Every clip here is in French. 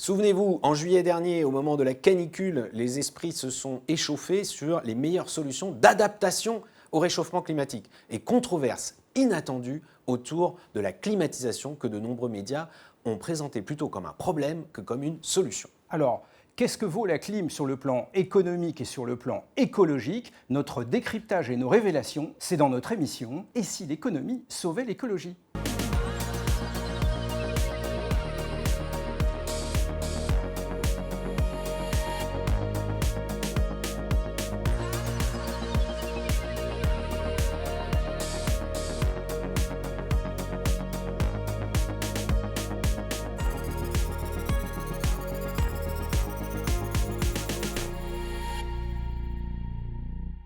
Souvenez-vous, en juillet dernier, au moment de la canicule, les esprits se sont échauffés sur les meilleures solutions d'adaptation au réchauffement climatique et controverse inattendue autour de la climatisation que de nombreux médias ont présenté plutôt comme un problème que comme une solution. Alors, qu'est-ce que vaut la clim sur le plan économique et sur le plan écologique? Notre décryptage et nos révélations, c'est dans notre émission « Et si l'économie sauvait l'écologie ?»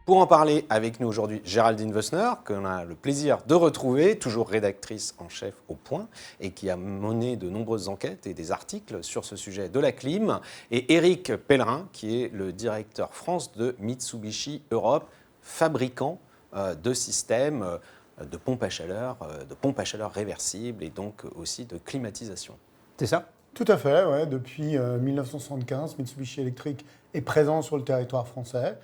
Pour en parler avec nous aujourd'hui, Géraldine Wössner, qu'on a le plaisir de retrouver, toujours rédactrice en chef au Point, et qui a mené de nombreuses enquêtes et des articles sur ce sujet de la clim, et Éric Pellerin, qui est le directeur France de Mitsubishi Europe, fabricant de systèmes de pompes à chaleur réversibles et donc aussi de climatisation. C'est ça? Tout à fait, ouais. Depuis 1975, Mitsubishi Electric est présent sur le territoire français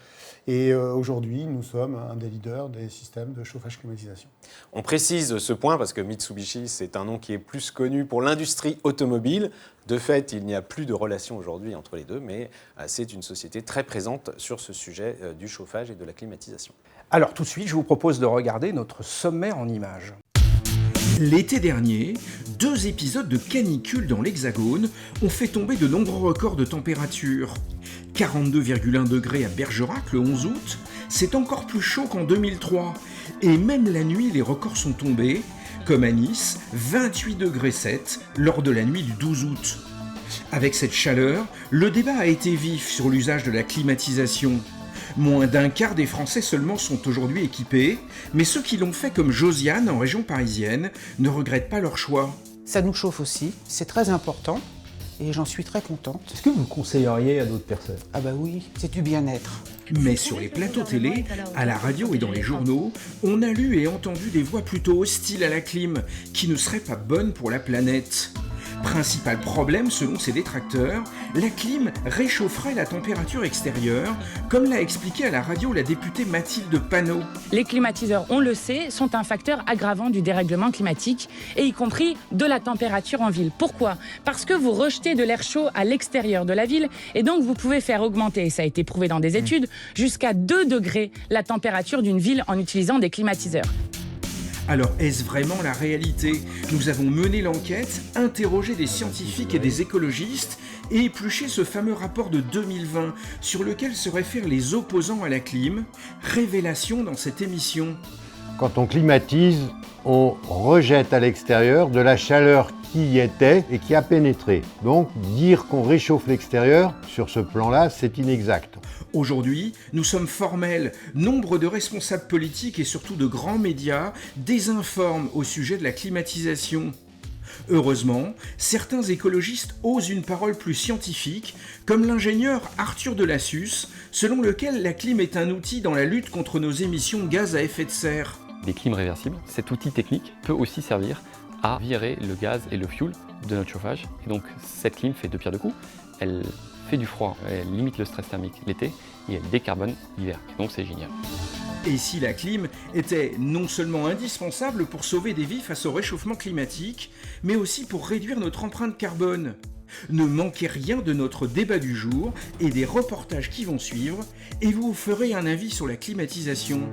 et aujourd'hui, nous sommes un des leaders des systèmes de chauffage-climatisation. On précise ce point parce que Mitsubishi, c'est un nom qui est plus connu pour l'industrie automobile. De fait, il n'y a plus de relation aujourd'hui entre les deux, mais c'est une société très présente sur ce sujet du chauffage et de la climatisation. Alors tout de suite, je vous propose de regarder notre sommaire en images. L'été dernier, 2 épisodes de canicule dans l'Hexagone ont fait tomber de nombreux records de température. 42,1 degrés à Bergerac le 11 août, c'est encore plus chaud qu'en 2003. Et même la nuit, les records sont tombés, comme à Nice, 28 degrés 7 lors de la nuit du 12 août. Avec cette chaleur, le débat a été vif sur l'usage de la climatisation. Moins d'un quart des Français seulement sont aujourd'hui équipés, mais ceux qui l'ont fait comme Josiane en région parisienne ne regrettent pas leur choix. Ça nous chauffe aussi, c'est très important et j'en suis très contente. Est-ce que vous le conseilleriez à d'autres personnes? Ah bah oui, c'est du bien-être. Mais sur les plateaux télé, à la radio et dans les journaux, on a lu et entendu des voix plutôt hostiles à la clim, qui ne seraient pas bonnes pour la planète. Principal problème, selon ses détracteurs, la clim réchaufferait la température extérieure, comme l'a expliqué à la radio la députée Mathilde Panot. Les climatiseurs, on le sait, sont un facteur aggravant du dérèglement climatique, et y compris de la température en ville. Pourquoi? Parce que vous rejetez de l'air chaud à l'extérieur de la ville, et donc vous pouvez faire augmenter, et ça a été prouvé dans des études, jusqu'à 2 degrés la température d'une ville en utilisant des climatiseurs. Alors est-ce vraiment la réalité? Nous avons mené l'enquête, interrogé des scientifiques et des écologistes et épluché ce fameux rapport de 2020 sur lequel se réfèrent les opposants à la clim. Révélation dans cette émission. Quand on climatise, on rejette à l'extérieur de la chaleur qui y était et qui a pénétré. Donc dire qu'on réchauffe l'extérieur, sur ce plan-là, c'est inexact. Aujourd'hui, nous sommes formels. Nombre de responsables politiques et surtout de grands médias désinforment au sujet de la climatisation. Heureusement, certains écologistes osent une parole plus scientifique, comme l'ingénieur Arthur Delassus, selon lequel la clim est un outil dans la lutte contre nos émissions de gaz à effet de serre. Des clims réversibles, cet outil technique peut aussi servir à virer le gaz et le fioul de notre chauffage. Et donc cette clim fait 2 pierres 2 coups. Elle fait du froid, elle limite le stress thermique l'été et elle décarbone l'hiver. Donc c'est génial. Et si la clim était non seulement indispensable pour sauver des vies face au réchauffement climatique, mais aussi pour réduire notre empreinte carbone? Ne manquez rien de notre débat du jour et des reportages qui vont suivre, et vous ferez un avis sur la climatisation.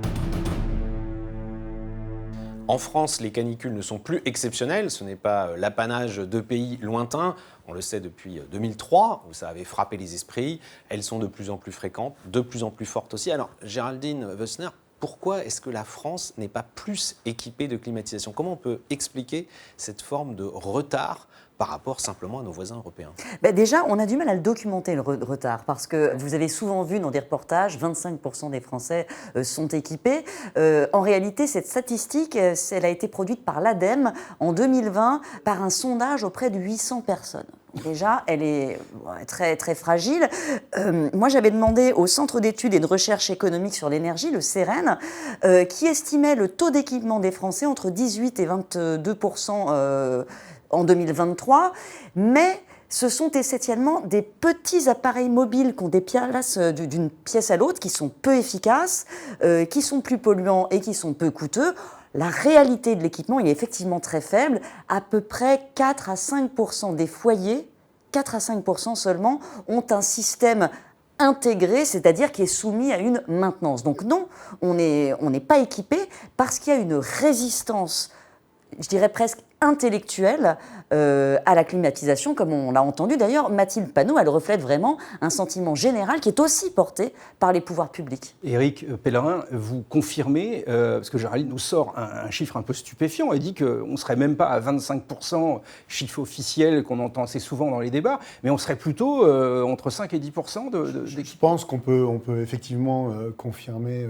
En France, les canicules ne sont plus exceptionnelles, ce n'est pas l'apanage de pays lointains, on le sait depuis 2003, où ça avait frappé les esprits, elles sont de plus en plus fréquentes, de plus en plus fortes aussi. Alors Géraldine Wössner, pourquoi est-ce que la France n'est pas plus équipée de climatisation? Comment on peut expliquer cette forme de retard par rapport simplement à nos voisins européens? Déjà, on a du mal à le documenter, le retard, parce que vous avez souvent vu dans des reportages, 25% des Français sont équipés. En réalité, cette statistique, elle a été produite par l'ADEME en 2020 par un sondage auprès de 800 personnes. Déjà, elle est très, très fragile. Moi, j'avais demandé au Centre d'études et de recherche économique sur l'énergie, le CEREN, qui estimait le taux d'équipement des Français entre 18 et 22% en 2023, mais ce sont essentiellement des petits appareils mobiles qui ont des places d'une pièce à l'autre, qui sont peu efficaces, qui sont plus polluants et qui sont peu coûteux. La réalité de l'équipement, il est effectivement très faible. À peu près 4 à 5% des foyers, 4 à 5% seulement, ont un système intégré, c'est-à-dire qui est soumis à une maintenance. Donc non, on n'est pas équipé parce qu'il y a une résistance, je dirais presque intellectuelle, à la climatisation, comme on l'a entendu. D'ailleurs, Mathilde Panot, elle reflète vraiment un sentiment général qui est aussi porté par les pouvoirs publics. Éric Pellerin, vous confirmez, parce que Géraldine nous sort un chiffre un peu stupéfiant, elle dit qu'on ne serait même pas à 25%, chiffre officiel qu'on entend assez souvent dans les débats, mais on serait plutôt entre 5 et 10% Je pense qu'on peut effectivement confirmer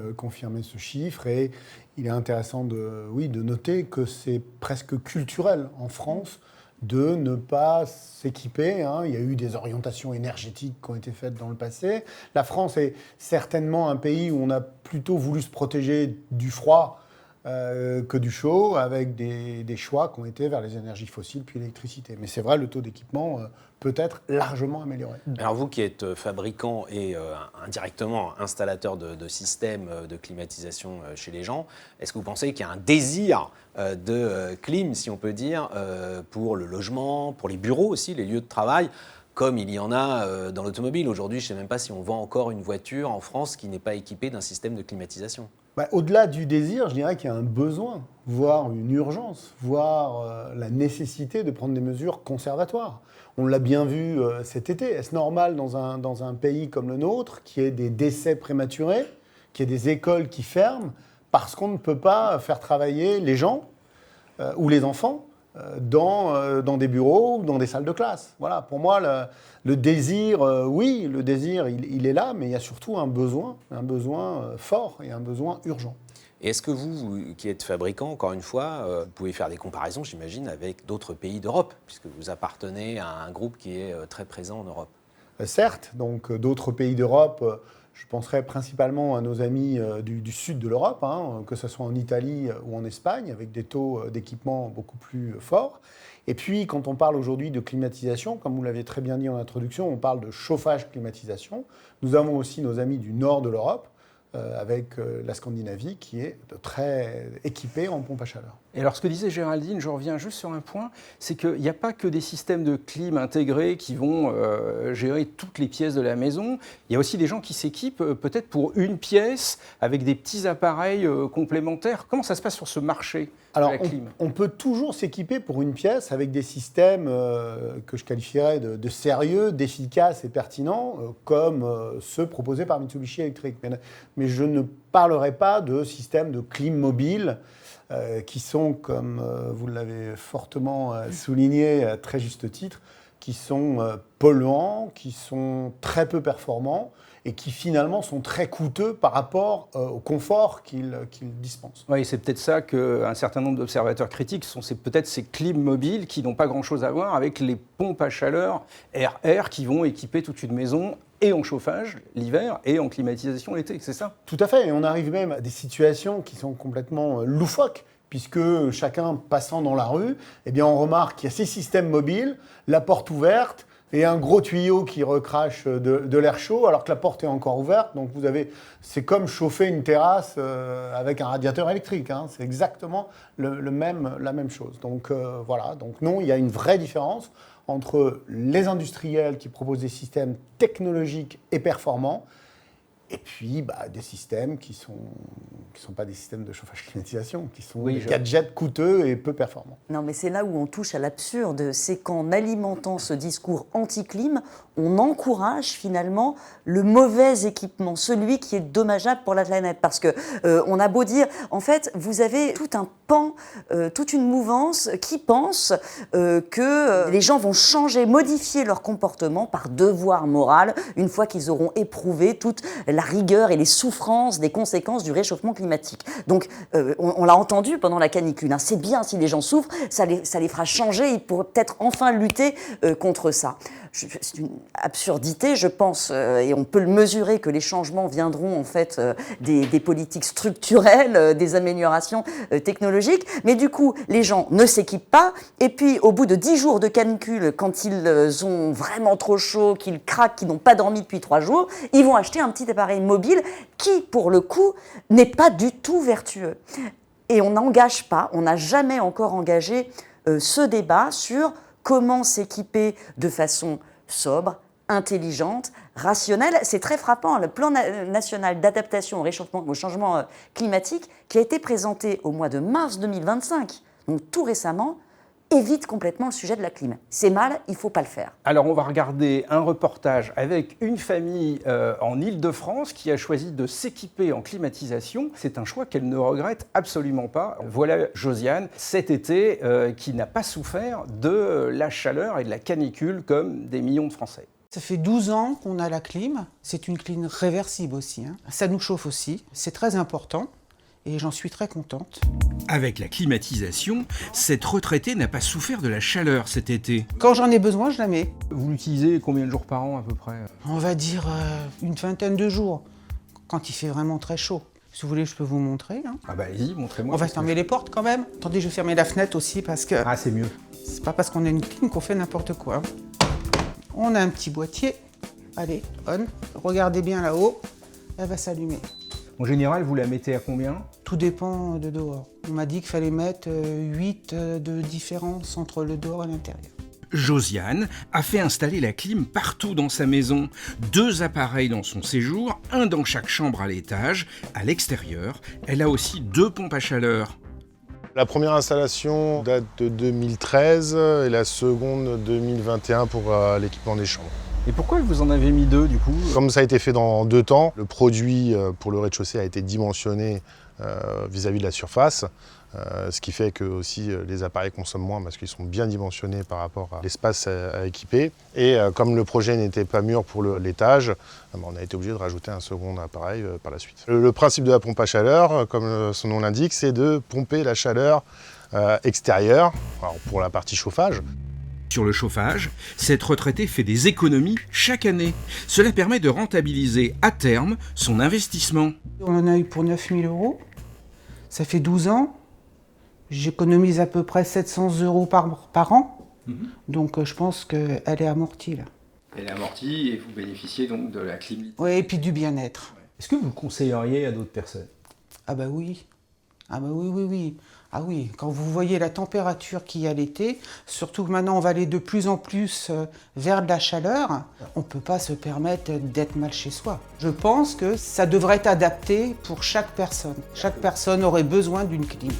ce chiffre, et il est intéressant de noter que c'est presque culturel en France de ne pas s'équiper. Il y a eu des orientations énergétiques qui ont été faites dans le passé. La France est certainement un pays où on a plutôt voulu se protéger du froid que du chaud, avec des choix qui ont été vers les énergies fossiles puis l'électricité. Mais c'est vrai, le taux d'équipement peut être largement amélioré. Alors vous qui êtes fabricant et indirectement installateur de systèmes de climatisation chez les gens, est-ce que vous pensez qu'il y a un désir de clim, si on peut dire, pour le logement, pour les bureaux aussi, les lieux de travail, comme il y en a dans l'automobile? Aujourd'hui, je ne sais même pas si on vend encore une voiture en France qui n'est pas équipée d'un système de climatisation. Au-delà du désir, je dirais qu'il y a un besoin, voire une urgence, voire la nécessité de prendre des mesures conservatoires. On l'a bien vu cet été. Est-ce normal dans un pays comme le nôtre qu'il y ait des décès prématurés, qu'il y ait des écoles qui ferment parce qu'on ne peut pas faire travailler les gens ou les enfants dans des bureaux ou dans des salles de classe? Voilà, pour moi, le désir, oui, le désir, il est là, mais il y a surtout un besoin fort et un besoin urgent. Et est-ce que vous, qui êtes fabricant, encore une fois, vous pouvez faire des comparaisons, j'imagine, avec d'autres pays d'Europe, puisque vous appartenez à un groupe qui est très présent en Europe? Certes, donc d'autres pays d'Europe, je penserais principalement à nos amis du sud de l'Europe, que ce soit en Italie ou en Espagne, avec des taux d'équipement beaucoup plus forts. Et puis, quand on parle aujourd'hui de climatisation, comme vous l'aviez très bien dit en introduction, on parle de chauffage-climatisation. Nous avons aussi nos amis du nord de l'Europe, avec la Scandinavie, qui est très équipée en pompe à chaleur. Et alors, ce que disait Géraldine, je reviens juste sur un point, c'est qu'il n'y a pas que des systèmes de clim intégrés qui vont gérer toutes les pièces de la maison. Il y a aussi des gens qui s'équipent peut-être pour une pièce avec des petits appareils complémentaires. Comment ça se passe sur ce marché de la clim ? On peut toujours s'équiper pour une pièce avec des systèmes que je qualifierais de sérieux, d'efficaces et pertinents, comme ceux proposés par Mitsubishi Electric. Mais je ne parlerai pas de systèmes de clim mobile qui sont, comme vous l'avez fortement souligné à très juste titre, qui sont polluants, qui sont très peu performants et qui finalement sont très coûteux par rapport au confort qu'ils dispensent. Oui, c'est peut-être ça qu'un certain nombre d'observateurs critiquent, c'est peut-être ces clims mobiles qui n'ont pas grand-chose à voir avec les pompes à chaleur RR qui vont équiper toute une maison et en chauffage l'hiver et en climatisation l'été, c'est ça? Tout à fait, et on arrive même à des situations qui sont complètement loufoques, puisque chacun passant dans la rue, eh bien on remarque qu'il y a ces systèmes mobiles, la porte ouverte, et un gros tuyau qui recrache de l'air chaud alors que la porte est encore ouverte. Donc c'est comme chauffer une terrasse avec un radiateur électrique. C'est exactement la même chose. Donc voilà. Donc non, il y a une vraie différence entre les industriels qui proposent des systèmes technologiques et performants et puis des systèmes qui sont pas des systèmes de chauffage-climatisation, qui sont des gadgets coûteux et peu performants. Non, mais c'est là où on touche à l'absurde. C'est qu'en alimentant ce discours anti-clim, on encourage finalement le mauvais équipement, celui qui est dommageable pour la planète. Parce que on a beau dire, en fait, vous avez tout un pan, toute une mouvance qui pense que les gens vont changer, modifier leur comportement par devoir moral, une fois qu'ils auront éprouvé toute la rigueur et les souffrances des conséquences du réchauffement climatique. Donc, on l'a entendu pendant la canicule, hein, c'est bien si les gens souffrent, ça les fera changer, ils pourraient peut-être enfin lutter contre ça. C'est une absurdité, je pense, et on peut le mesurer que les changements viendront en fait des politiques structurelles, des améliorations technologiques. Mais du coup, les gens ne s'équipent pas, et puis au bout de 10 jours de canicule, quand ils ont vraiment trop chaud, qu'ils craquent, qu'ils n'ont pas dormi depuis 3 jours, ils vont acheter un petit appareil mobile qui, pour le coup, n'est pas du tout vertueux. Et on n'engage pas, on n'a jamais encore engagé ce débat sur comment s'équiper de façon sobre, intelligente, rationnelle. C'est très frappant, le plan national d'adaptation au changement climatique qui a été présenté au mois de mars 2025, donc tout récemment, évite complètement le sujet de la clim. C'est mal, il ne faut pas le faire. Alors on va regarder un reportage avec une famille en Île-de-France qui a choisi de s'équiper en climatisation. C'est un choix qu'elle ne regrette absolument pas. Voilà Josiane, cet été, qui n'a pas souffert de la chaleur et de la canicule comme des millions de Français. Ça fait 12 ans qu'on a la clim. C'est une clim réversible aussi, hein. Ça nous chauffe aussi. C'est très important. Et j'en suis très contente. Avec la climatisation, cette retraitée n'a pas souffert de la chaleur cet été. Quand j'en ai besoin, je la mets. Vous l'utilisez combien de jours par an à peu près ? On va dire une vingtaine de jours, quand il fait vraiment très chaud. Si vous voulez, je peux vous montrer. Hein. Ah bah allez-y, montrez-moi. On va fermer les portes quand même. Attendez, je vais fermer la fenêtre aussi parce que... Ah, c'est mieux. C'est pas parce qu'on a une clim qu'on fait n'importe quoi. On a un petit boîtier. Allez, on. Regardez bien là-haut. Elle va s'allumer. En général, vous la mettez à combien ? Tout dépend de dehors. On m'a dit qu'il fallait mettre 8 de différence entre le dehors et l'intérieur. Josiane a fait installer la clim partout dans sa maison. 2 appareils dans son séjour, un dans chaque chambre à l'étage. À l'extérieur, elle a aussi 2 pompes à chaleur. La première installation date de 2013 et la seconde 2021 pour l'équipement des chambres. Et pourquoi vous en avez mis 2 du coup ? Comme ça a été fait dans 2 temps, le produit pour le rez-de-chaussée a été dimensionné vis-à-vis de la surface, ce qui fait que aussi les appareils consomment moins parce qu'ils sont bien dimensionnés par rapport à l'espace à équiper. Et comme le projet n'était pas mûr pour l'étage, on a été obligé de rajouter un second appareil par la suite. Le principe de la pompe à chaleur, comme son nom l'indique, c'est de pomper la chaleur extérieure, alors pour la partie chauffage. Sur le chauffage, cette retraitée fait des économies chaque année. Cela permet de rentabiliser à terme son investissement. On en a eu pour 9 000 €. Ça fait 12 ans. J'économise à peu près 700 € par an. Donc je pense qu'elle est amortie là. Elle est amortie et vous bénéficiez donc de la clim. Oui, et puis du bien-être. Est-ce que vous le conseilleriez à d'autres personnes ? Ah bah oui. Ah bah oui. Ah oui, quand vous voyez la température qu'il y a l'été, surtout que maintenant on va aller de plus en plus vers de la chaleur, on ne peut pas se permettre d'être mal chez soi. Je pense que ça devrait être adapté pour chaque personne. Chaque personne aurait besoin d'une clim.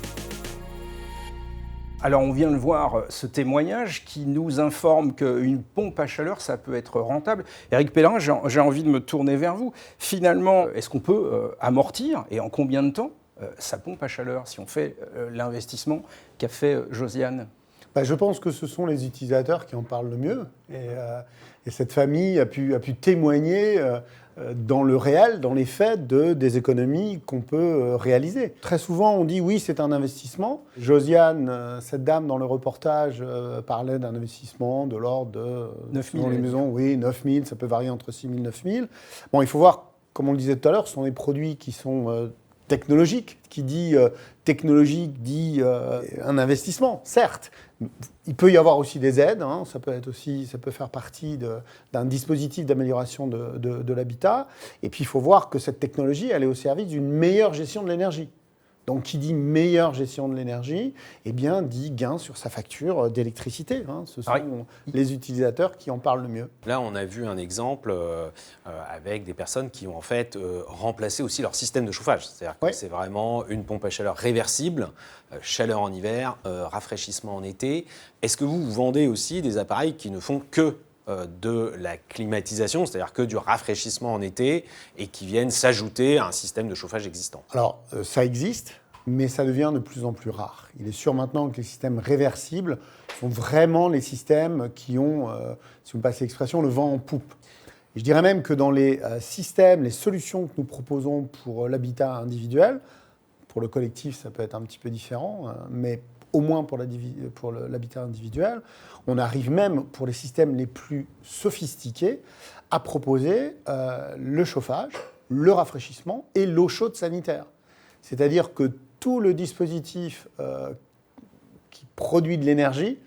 Alors on vient de voir ce témoignage qui nous informe qu'une pompe à chaleur, ça peut être rentable. Éric Pellerin, j'ai envie de me tourner vers vous. Finalement, est-ce qu'on peut amortir et en combien de temps sa pompe à chaleur si on fait l'investissement qu'a fait Josiane ? Je pense que ce sont les utilisateurs qui en parlent le mieux. Et cette famille a pu témoigner dans le réel, dans les faits, des économies qu'on peut réaliser. Très souvent, on dit oui, c'est un investissement. Josiane, cette dame dans le reportage, parlait d'un investissement de l'ordre de 9 000 dans les maisons, oui, 9 000, ça peut varier entre 6 000 et 9 000. Bon, il faut voir, comme on le disait tout à l'heure, ce sont des produits qui sont technologique. Qui dit technologique dit un investissement, certes. Il peut y avoir aussi des aides, hein, ça peut faire partie d'un dispositif d'amélioration de l'habitat. Et puis il faut voir que cette technologie, elle est au service d'une meilleure gestion de l'énergie. Donc, qui dit meilleure gestion de l'énergie, eh bien, dit gain sur sa facture d'électricité. Hein. Ce sont les utilisateurs qui en parlent le mieux. Là, on a vu un exemple avec des personnes qui ont en fait remplacé aussi leur système de chauffage. C'est-à-dire que c'est vraiment une pompe à chaleur réversible, chaleur en hiver, rafraîchissement en été. Est-ce que vous vendez aussi des appareils qui ne font que de la climatisation, c'est-à-dire que du rafraîchissement en été et qui viennent s'ajouter à un système de chauffage existant? Alors, ça existe, mais ça devient de plus en plus rare. Il est sûr maintenant que les systèmes réversibles sont vraiment les systèmes qui ont, si vous me passez l'expression, le vent en poupe. Et je dirais même que dans les systèmes, les solutions que nous proposons pour l'habitat individuel, pour le collectif, ça peut être un petit peu différent, mais au moins pour l'habitat individuel, on arrive même pour les systèmes les plus sophistiqués à proposer le chauffage, le rafraîchissement et l'eau chaude sanitaire. C'est-à-dire que tout le dispositif qui produit de l'énergie,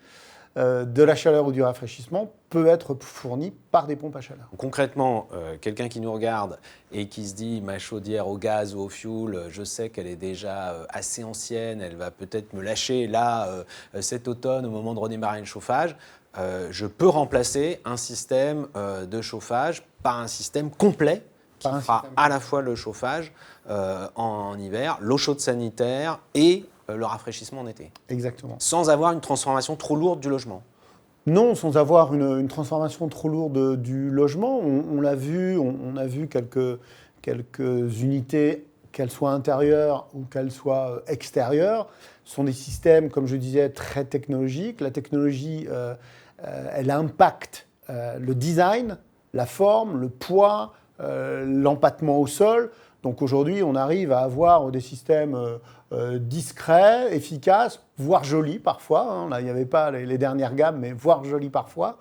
de la chaleur ou du rafraîchissement, peut être fourni par des pompes à chaleur. Concrètement, quelqu'un qui nous regarde et qui se dit ma chaudière au gaz ou au fioul, je sais qu'elle est déjà assez ancienne, elle va peut-être me lâcher là cet automne au moment de redémarrer le chauffage. Je peux remplacer un système de chauffage par un système complet qui fera à la fois le chauffage en hiver, l'eau chaude sanitaire et le rafraîchissement en été. Exactement. Sans avoir une transformation trop lourde du logement. Non, sans avoir une transformation trop lourde du logement. On l'a vu, on a vu quelques unités, qu'elles soient intérieures ou qu'elles soient extérieures, sont des systèmes, comme je disais, très technologiques. La technologie, elle impacte le design, la forme, le poids, l'empattement au sol. Donc aujourd'hui, on arrive à avoir des systèmes discrets, efficaces, voire jolis parfois. Là, il n'y avait pas les dernières gammes, mais voire jolis parfois,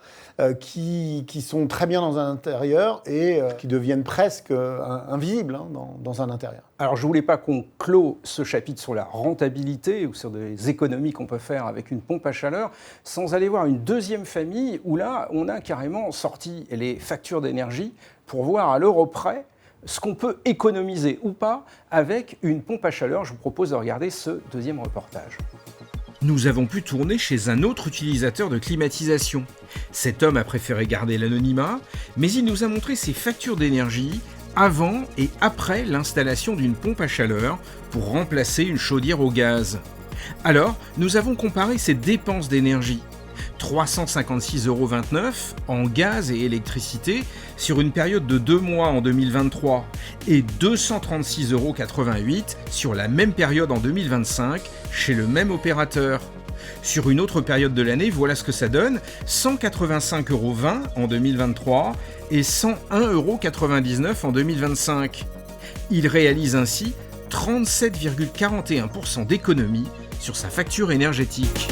qui sont très bien dans un intérieur et qui deviennent presque invisibles dans un intérieur. Alors, je ne voulais pas qu'on clôt ce chapitre sur la rentabilité ou sur des économies qu'on peut faire avec une pompe à chaleur sans aller voir une deuxième famille où là, on a carrément sorti les factures d'énergie pour voir à l'euro près ce qu'on peut économiser ou pas avec une pompe à chaleur. Je vous propose de regarder ce deuxième reportage. Nous avons pu tourner chez un autre utilisateur de climatisation. Cet homme a préféré garder l'anonymat, mais il nous a montré ses factures d'énergie avant et après l'installation d'une pompe à chaleur pour remplacer une chaudière au gaz. Alors, nous avons comparé ses dépenses d'énergie. 356,29 € en gaz et électricité sur une période de 2 mois en 2023 et 236,88 € sur la même période en 2025 chez le même opérateur. Sur une autre période de l'année, voilà ce que ça donne, 185,20 € en 2023 et 101,99 € en 2025. Il réalise ainsi 37,41% d'économie sur sa facture énergétique.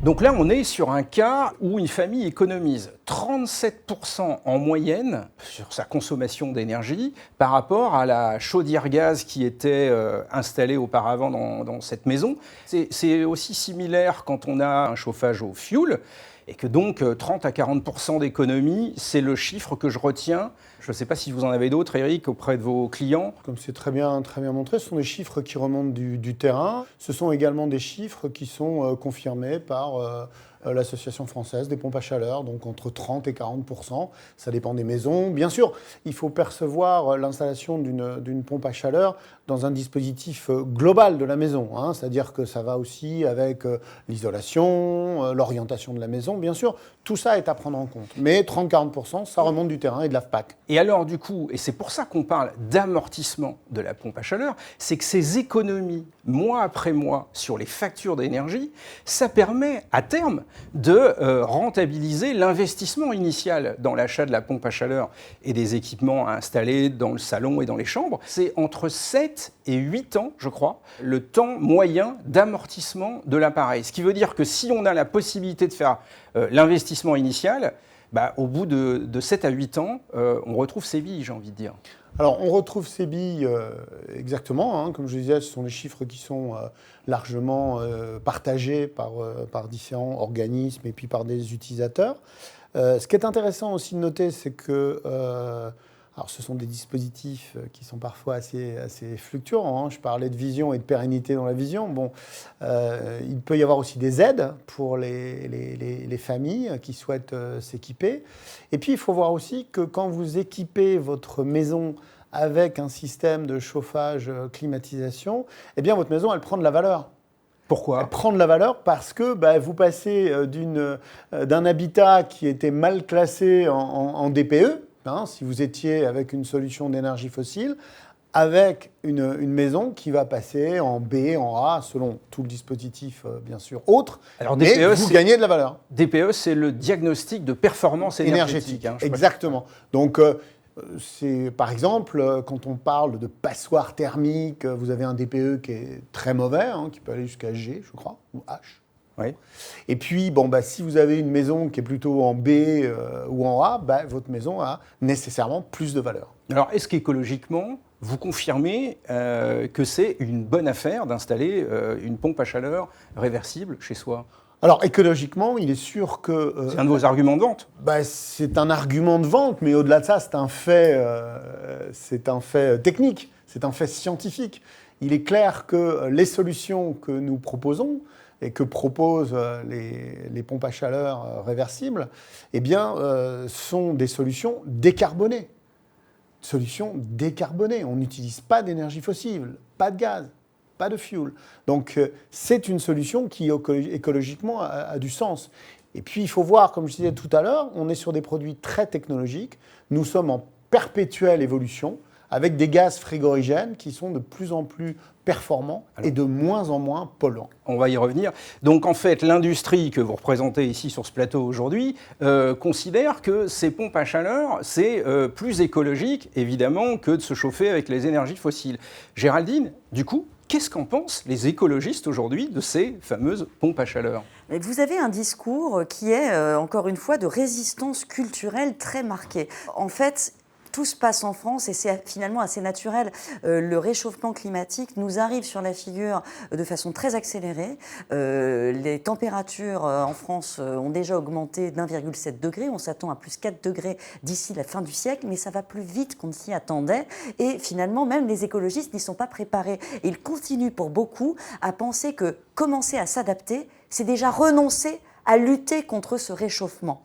Donc là, on est sur un cas où une famille économise 37% en moyenne sur sa consommation d'énergie par rapport à la chaudière gaz qui était installée auparavant dans cette maison. C'est aussi similaire quand on a un chauffage au fioul et que donc 30 à 40% d'économie, c'est le chiffre que je retiens. Je ne sais pas si vous en avez d'autres, Eric, auprès de vos clients. Comme c'est très bien montré, ce sont des chiffres qui remontent du terrain. Ce sont également des chiffres qui sont confirmés par l'Association française des pompes à chaleur, donc entre 30 et 40%. Ça dépend des maisons. Bien sûr, il faut percevoir l'installation d'une pompe à chaleur dans un dispositif global de la maison. C'est-à-dire que ça va aussi avec l'isolation, l'orientation de la maison. Bien sûr, tout ça est à prendre en compte. Mais 30-40%, ça remonte du terrain et de l'AFPAC. Et alors du coup, et c'est pour ça qu'on parle d'amortissement de la pompe à chaleur, c'est que ces économies, mois après mois, sur les factures d'énergie, ça permet à terme de rentabiliser l'investissement initial dans l'achat de la pompe à chaleur et des équipements installés dans le salon et dans les chambres. C'est entre 7 et 8 ans, je crois, le temps moyen d'amortissement de l'appareil. Ce qui veut dire que si on a la possibilité de faire l'investissement initial, au bout de 7 à 8 ans, on retrouve ses billes, j'ai envie de dire. Alors, on retrouve ces billes exactement. Comme je disais, ce sont des chiffres qui sont largement partagés par différents organismes et puis par des utilisateurs. Ce qui est intéressant aussi de noter, c'est que alors, ce sont des dispositifs qui sont parfois assez fluctuants. Je parlais de vision et de pérennité dans la vision. Bon, il peut y avoir aussi des aides pour les familles qui souhaitent s'équiper. Et puis, il faut voir aussi que quand vous équipez votre maison avec un système de chauffage, climatisation, eh bien, votre maison, elle prend de la valeur. Pourquoi ? Elle prend de la valeur parce que vous passez d'un habitat qui était mal classé en DPE, si vous étiez avec une solution d'énergie fossile, avec une maison qui va passer en B, en A, selon tout le dispositif, bien sûr, autre. Alors, mais DPE, vous gagnez de la valeur. DPE, c'est le diagnostic de performance énergétique. Exactement. Donc, c'est, par exemple, quand on parle de passoire thermique, vous avez un DPE qui est très mauvais, qui peut aller jusqu'à G, je crois, ou H. Oui. Et puis, si vous avez une maison qui est plutôt en B ou en A, votre maison a nécessairement plus de valeur. Alors, est-ce qu'écologiquement, vous confirmez que c'est une bonne affaire d'installer une pompe à chaleur réversible chez soi ? Alors, écologiquement, il est sûr que... c'est un de vos arguments de vente ? C'est un argument de vente, mais au-delà de ça, c'est un fait technique, c'est un fait scientifique. Il est clair que les solutions que nous proposons et que proposent les pompes à chaleur réversibles, sont des solutions décarbonées. On n'utilise pas d'énergie fossile, pas de gaz, pas de fuel. Donc, c'est une solution qui, écologiquement, a du sens. Et puis, il faut voir, comme je disais tout à l'heure, on est sur des produits très technologiques. Nous sommes en perpétuelle évolution, avec des gaz frigorigènes qui sont de plus en plus performants et de moins en moins polluants. On va y revenir. Donc en fait, l'industrie que vous représentez ici sur ce plateau aujourd'hui considère que ces pompes à chaleur, c'est plus écologique, évidemment, que de se chauffer avec les énergies fossiles. Géraldine, du coup, qu'est-ce qu'en pensent les écologistes aujourd'hui de ces fameuses pompes à chaleur ? Vous avez un discours qui est, encore une fois, de résistance culturelle très marquée. En fait, tout se passe en France et c'est finalement assez naturel. Le réchauffement climatique nous arrive sur la figure de façon très accélérée. Les températures en France ont déjà augmenté d'1,7 degré. On s'attend à plus 4 degrés d'ici la fin du siècle, mais ça va plus vite qu'on ne s'y attendait. Et finalement, même les écologistes n'y sont pas préparés. Et ils continuent pour beaucoup à penser que commencer à s'adapter, c'est déjà renoncer à lutter contre ce réchauffement.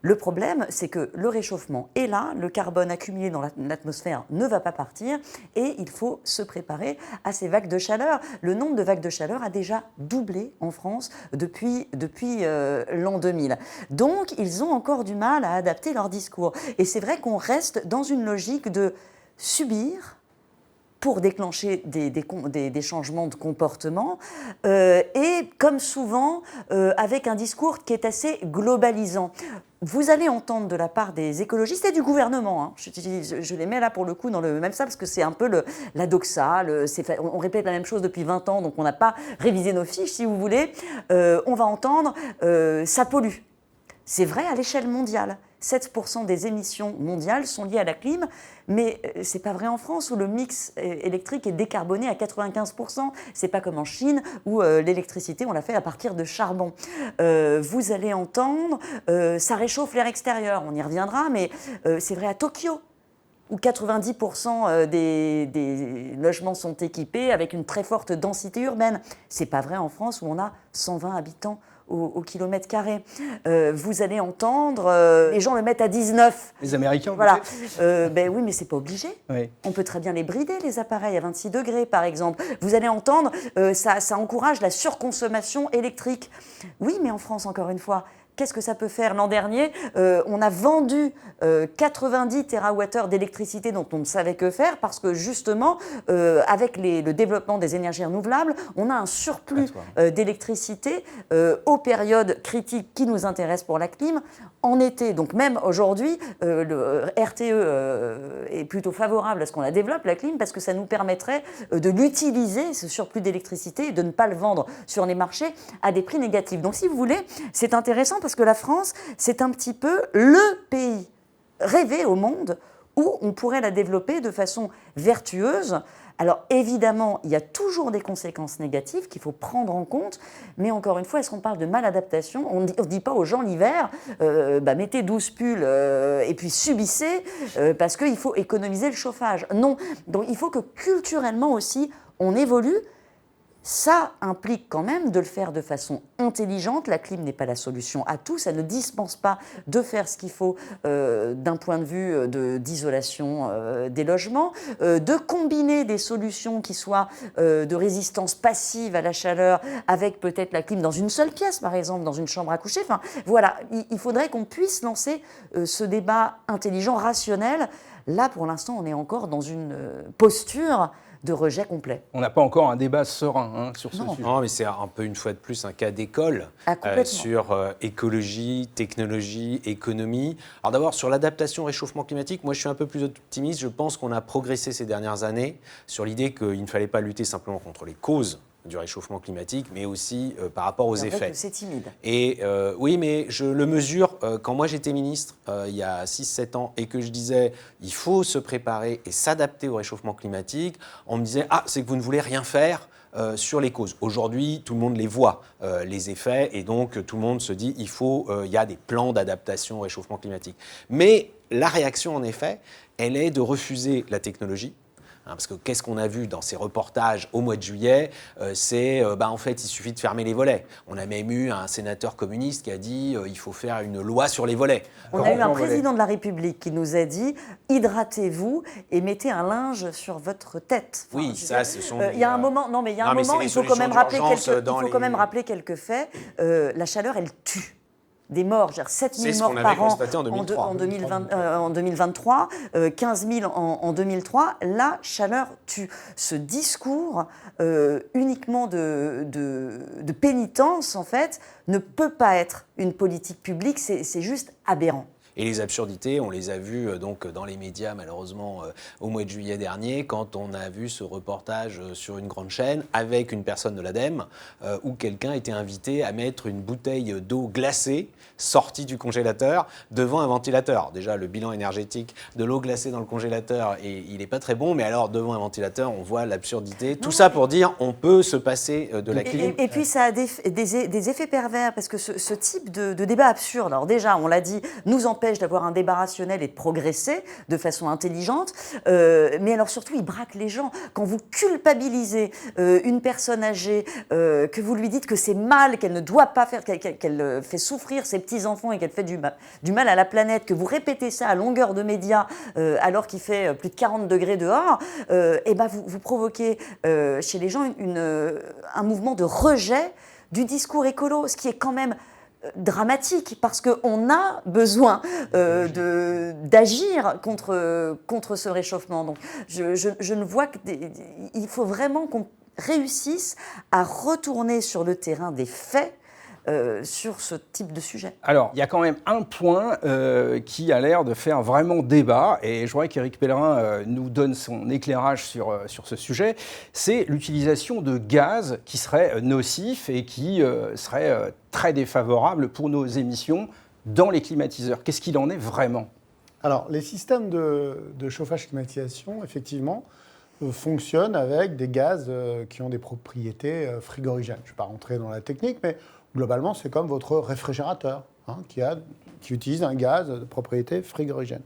Le problème, c'est que le réchauffement est là, le carbone accumulé dans l'atmosphère ne va pas partir et il faut se préparer à ces vagues de chaleur. Le nombre de vagues de chaleur a déjà doublé en France depuis l'an 2000. Donc, ils ont encore du mal à adapter leur discours. Et c'est vrai qu'on reste dans une logique de subir pour déclencher des changements de comportement, et comme souvent, avec un discours qui est assez globalisant. Vous allez entendre de la part des écologistes et du gouvernement, je les mets là pour le coup dans le même sac parce que c'est un peu la doxa, on répète la même chose depuis 20 ans, donc on n'a pas révisé nos fiches si vous voulez. On va entendre ça pollue. C'est vrai à l'échelle mondiale. 7% des émissions mondiales sont liées à la clim, mais ce n'est pas vrai en France où le mix électrique est décarboné à 95%. Ce n'est pas comme en Chine où l'électricité, on l'a fait à partir de charbon. Vous allez entendre, ça réchauffe l'air extérieur, on y reviendra, mais c'est vrai à Tokyo, où 90% des logements sont équipés avec une très forte densité urbaine. Ce n'est pas vrai en France où on a 120 habitants au kilomètre carré. Vous allez entendre, les gens le mettent à 19. Les Américains, voilà. Oui, mais c'est pas obligé. Oui. On peut très bien les brider, les appareils, à 26 degrés, par exemple. Vous allez entendre, ça encourage la surconsommation électrique. Oui, mais en France, encore une fois, qu'est-ce que ça peut faire ? L'an dernier, on a vendu 90 TWh d'électricité dont on ne savait que faire parce que justement, avec le développement des énergies renouvelables, on a un surplus d'électricité aux périodes critiques qui nous intéressent pour la clim en été. Donc même aujourd'hui, le RTE est plutôt favorable à ce qu'on la développe, la clim, parce que ça nous permettrait de l'utiliser, ce surplus d'électricité, et de ne pas le vendre sur les marchés à des prix négatifs. Donc si vous voulez, c'est intéressant parce que la France, c'est un petit peu le pays rêvé au monde où on pourrait la développer de façon vertueuse. Alors évidemment, il y a toujours des conséquences négatives qu'il faut prendre en compte, mais encore une fois, est-ce qu'on parle de maladaptation ? On ne dit pas aux gens l'hiver, mettez 12 pulls et puis subissez parce qu'il faut économiser le chauffage. Non, donc il faut que culturellement aussi, on évolue. Ça implique quand même de le faire de façon intelligente. La clim n'est pas la solution à tout. Ça ne dispense pas de faire ce qu'il faut d'un point de vue d'isolation des logements, de combiner des solutions qui soient de résistance passive à la chaleur avec peut-être la clim dans une seule pièce, par exemple, dans une chambre à coucher. Enfin, voilà, il faudrait qu'on puisse lancer ce débat intelligent, rationnel. Là, pour l'instant, on est encore dans une posture de rejet complet. On n'a pas encore un débat serein sur ce sujet. Non, mais c'est un peu une fois de plus un cas d'école sur écologie, technologie, économie. Alors d'abord, sur l'adaptation au réchauffement climatique, moi je suis un peu plus optimiste. Je pense qu'on a progressé ces dernières années sur l'idée qu'il ne fallait pas lutter simplement contre les causes du réchauffement climatique, mais aussi par rapport aux effets. C'est timide. Et oui, mais je le mesure quand moi j'étais ministre il y a 6-7 ans et que je disais il faut se préparer et s'adapter au réchauffement climatique, on me disait c'est que vous ne voulez rien faire sur les causes. Aujourd'hui, tout le monde les voit, les effets, et donc tout le monde se dit il y a des plans d'adaptation au réchauffement climatique. Mais la réaction, en effet, elle est de refuser la technologie. Parce que qu'est-ce qu'on a vu dans ces reportages au mois de juillet, c'est en fait il suffit de fermer les volets. On a même eu un sénateur communiste qui a dit il faut faire une loi sur les volets. On a eu un président de la République qui nous a dit hydratez-vous et mettez un linge sur votre tête. Enfin, oui, ça ce sont. Il y a un moment, il faut quand même rappeler quelques faits. La chaleur, elle tue. Des morts, 7 000 morts par an en 2023, 15 000 en 2003. La chaleur tue. Ce discours uniquement de pénitence, en fait, ne peut pas être une politique publique, c'est juste aberrant. Et les absurdités, on les a vues donc dans les médias malheureusement au mois de juillet dernier, quand on a vu ce reportage sur une grande chaîne avec une personne de l'ADEME où quelqu'un était invité à mettre une bouteille d'eau glacée sortie du congélateur devant un ventilateur. Déjà, le bilan énergétique de l'eau glacée dans le congélateur, il n'est pas très bon, mais alors devant un ventilateur, on voit l'absurdité. Tout ça pour dire on peut se passer de la clim. Et puis ça a des effets pervers, parce que ce type de débat absurde, alors déjà, on l'a dit, nous empêche d'avoir un débat rationnel et de progresser de façon intelligente, mais alors surtout, il braque les gens. Quand vous culpabilisez une personne âgée, que vous lui dites que c'est mal, qu'elle ne doit pas faire, qu'elle fait souffrir ses petits-enfants et qu'elle fait du mal à la planète, que vous répétez ça à longueur de médias alors qu'il fait plus de 40 degrés dehors, et ben vous provoquez chez les gens un mouvement de rejet du discours écolo, ce qui est quand même dramatique, parce qu'on a besoin d'agir contre ce réchauffement. Donc je ne vois il faut vraiment qu'on réussisse à retourner sur le terrain des faits sur ce type de sujet. Alors, il y a quand même un point qui a l'air de faire vraiment débat, et je voudrais qu'Éric Pellerin nous donne son éclairage sur ce sujet, c'est l'utilisation de gaz qui serait nocif et qui serait très défavorable pour nos émissions dans les climatiseurs. Qu'est-ce qu'il en est vraiment ? Alors, les systèmes de chauffage-climatisation, effectivement, fonctionnent avec des gaz qui ont des propriétés frigorigènes. Je ne vais pas rentrer dans la technique, mais globalement, c'est comme votre réfrigérateur qui utilise un gaz de propriété frigorigène.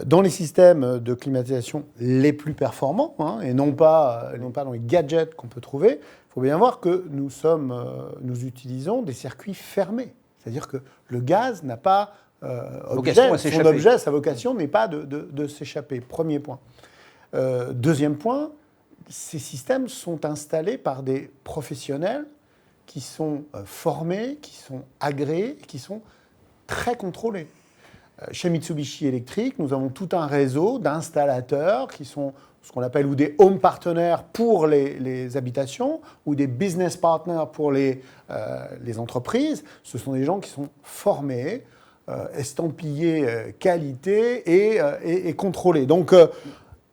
Dans les systèmes de climatisation les plus performants, et non pas dans les gadgets qu'on peut trouver, il faut bien voir que nous utilisons des circuits fermés. C'est-à-dire que le gaz n'a pas sa vocation n'est pas de s'échapper. Premier point. Deuxième point, ces systèmes sont installés par des professionnels qui sont formés, qui sont agréés, qui sont très contrôlés. Chez Mitsubishi Electric, nous avons tout un réseau d'installateurs qui sont ce qu'on appelle ou des home partners pour les habitations ou des business partners pour les entreprises. Ce sont des gens qui sont formés, estampillés qualité et contrôlés. Donc,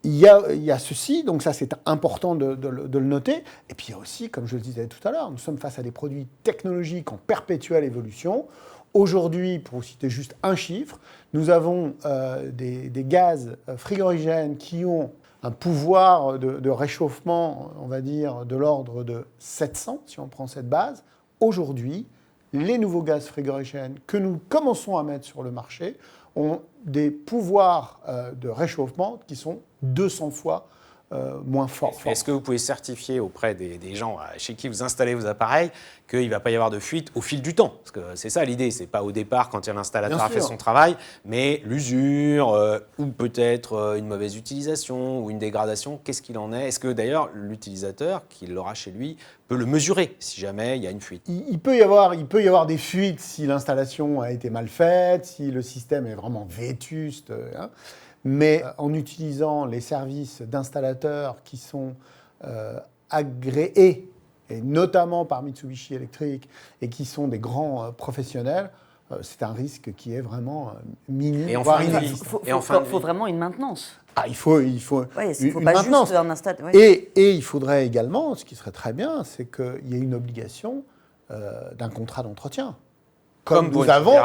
il y a ceci, donc ça c'est important de le noter. Et puis il y a aussi, comme je le disais tout à l'heure, nous sommes face à des produits technologiques en perpétuelle évolution. Aujourd'hui, pour vous citer juste un chiffre, nous avons des gaz frigorigènes qui ont un pouvoir de réchauffement, on va dire, de l'ordre de 700, si on prend cette base. Aujourd'hui, les nouveaux gaz frigorigènes que nous commençons à mettre sur le marché ont des pouvoirs de réchauffement qui sont 200 fois moins fort. Est-ce que vous pouvez certifier auprès des gens chez qui vous installez vos appareils qu'il ne va pas y avoir de fuite au fil du temps? Parce que c'est ça l'idée, c'est pas au départ quand l'installateur a fait son travail, mais l'usure ou peut-être une mauvaise utilisation ou une dégradation, qu'est-ce qu'il en est? Est-ce que d'ailleurs l'utilisateur qui l'aura chez lui peut le mesurer si jamais il y a une fuite? Il peut y avoir des fuites si l'installation a été mal faite, si le système est vraiment vétuste. Mais en utilisant les services d'installateurs qui sont agréés, et notamment par Mitsubishi Electric, et qui sont des grands professionnels, c'est un risque qui est vraiment minime. Et voire inexistant. Il faut vraiment une maintenance. Il faut il une faut pas maintenance. juste un installateur. Et il faudrait également, ce qui serait très bien, c'est qu'il y ait une obligation d'un contrat d'entretien. Comme nous avons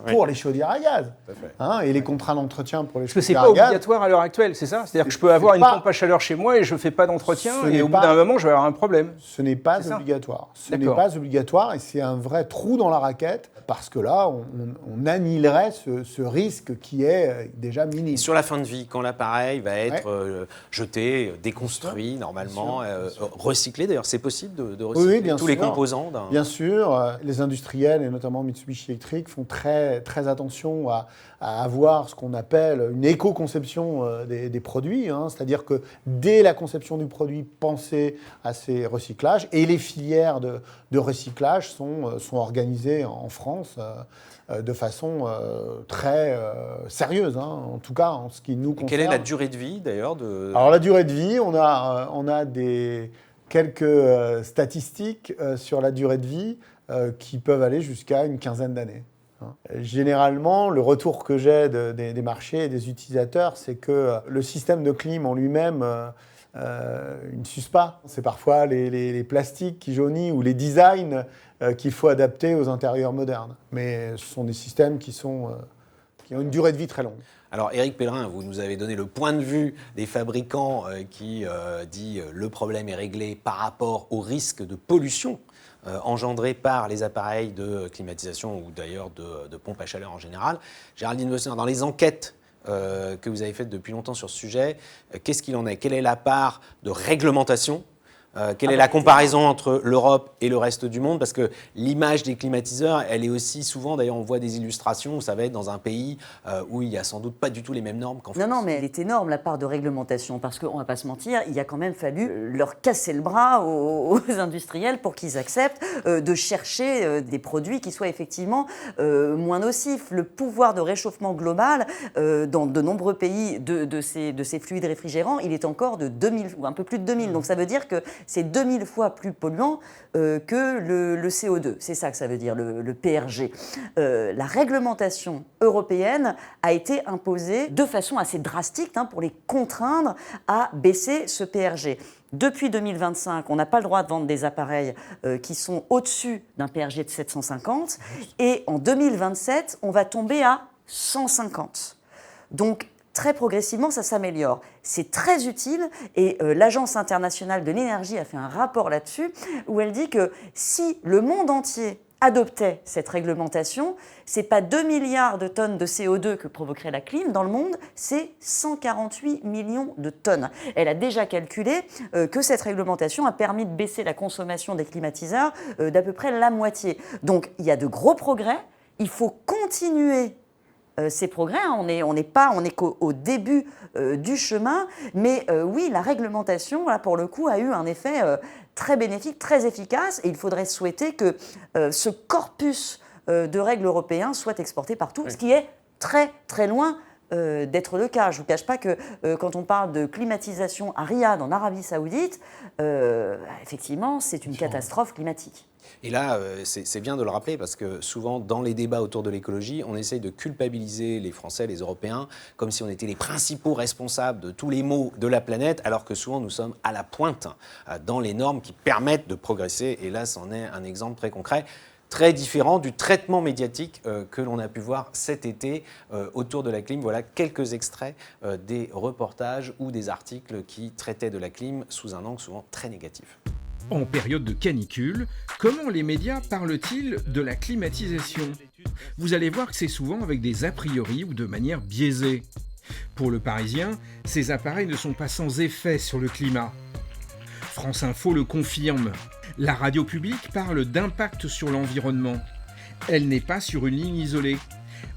pour les chaudières à gaz. Et les contrats d'entretien pour les chaudières à gaz. Parce que ce n'est pas obligatoire à l'heure actuelle, c'est ça? C'est-à-dire que je peux avoir une pompe à chaleur chez moi et je ne fais pas d'entretien et au bout d'un moment, je vais avoir un problème. Ce n'est pas obligatoire. Ce n'est pas obligatoire et c'est un vrai trou dans la raquette parce que là, on annihilerait ce risque qui est déjà minime. Et sur la fin de vie, quand l'appareil va être jeté, déconstruit normalement, recyclé d'ailleurs, c'est possible de recycler tous les composants Bien sûr, les industriels et notamment Mitsubishi Electric font très, très attention à avoir ce qu'on appelle une éco-conception des produits, c'est-à-dire que dès la conception du produit, penser à ces recyclages et les filières de recyclage sont organisées en France de façon très sérieuse, en tout cas en ce qui nous concerne. Quelle est la durée de vie d'ailleurs Alors la durée de vie, on a quelques statistiques sur la durée de vie qui peuvent aller jusqu'à une quinzaine d'années. Généralement, le retour que j'ai des marchés et des utilisateurs, c'est que le système de clim en lui-même il ne s'use pas. C'est parfois les plastiques qui jaunissent ou les designs qu'il faut adapter aux intérieurs modernes. Mais ce sont des systèmes qui ont une durée de vie très longue. Alors Éric Pellerin, vous nous avez donné le point de vue des fabricants qui dit le problème est réglé par rapport au risque de pollution engendrés par les appareils de climatisation ou d'ailleurs de pompes à chaleur en général. Géraldine Wössner, dans les enquêtes que vous avez faites depuis longtemps sur ce sujet, qu'est-ce qu'il en est? Quelle est la part de réglementation? Quelle est la comparaison entre l'Europe et le reste du monde? Parce que l'image des climatiseurs, elle est aussi souvent, d'ailleurs on voit des illustrations où ça va être dans un pays où il n'y a sans doute pas du tout les mêmes normes qu'en France. Non, mais elle est énorme la part de réglementation parce qu'on ne va pas se mentir, il a quand même fallu leur casser le bras aux industriels pour qu'ils acceptent de chercher des produits qui soient effectivement moins nocifs. Le pouvoir de réchauffement global dans de nombreux pays de ces fluides réfrigérants, il est encore de 2000 ou un peu plus de 2000. Donc ça veut dire que c'est 2000 fois plus polluant que le CO2. C'est ça que ça veut dire, le PRG. La réglementation européenne a été imposée de façon assez drastique pour les contraindre à baisser ce PRG. Depuis 2025, on n'a pas le droit de vendre des appareils qui sont au-dessus d'un PRG de 750. Et en 2027, on va tomber à 150. Donc, très progressivement, ça s'améliore. C'est très utile et l'Agence internationale de l'énergie a fait un rapport là-dessus où elle dit que si le monde entier adoptait cette réglementation, ce n'est pas 2 milliards de tonnes de CO2 que provoquerait la clim dans le monde, c'est 148 millions de tonnes. Elle a déjà calculé que cette réglementation a permis de baisser la consommation des climatiseurs d'à peu près la moitié. Donc il y a de gros progrès, il faut continuer ces progrès, on est qu'au début du chemin, mais oui, la réglementation, là, pour le coup, a eu un effet très bénéfique, très efficace, et il faudrait souhaiter que ce corpus de règles européens soit exporté partout, ce qui est très, très loin d'être le cas. Je ne vous cache pas que quand on parle de climatisation à Riyad, en Arabie Saoudite, effectivement, c'est une catastrophe climatique. Et là, c'est bien de le rappeler parce que souvent, dans les débats autour de l'écologie, on essaye de culpabiliser les Français, les Européens, comme si on était les principaux responsables de tous les maux de la planète, alors que souvent nous sommes à la pointe dans les normes qui permettent de progresser. Et là, c'en est un exemple très concret, très différent du traitement médiatique que l'on a pu voir cet été autour de la clim. Voilà quelques extraits des reportages ou des articles qui traitaient de la clim sous un angle souvent très négatif. En période de canicule, comment les médias parlent-ils de la climatisation? Vous allez voir que c'est souvent avec des a priori ou de manière biaisée. Pour le Parisien, ces appareils ne sont pas sans effet sur le climat. France Info le confirme. La radio publique parle d'impact sur l'environnement. Elle n'est pas sur une ligne isolée.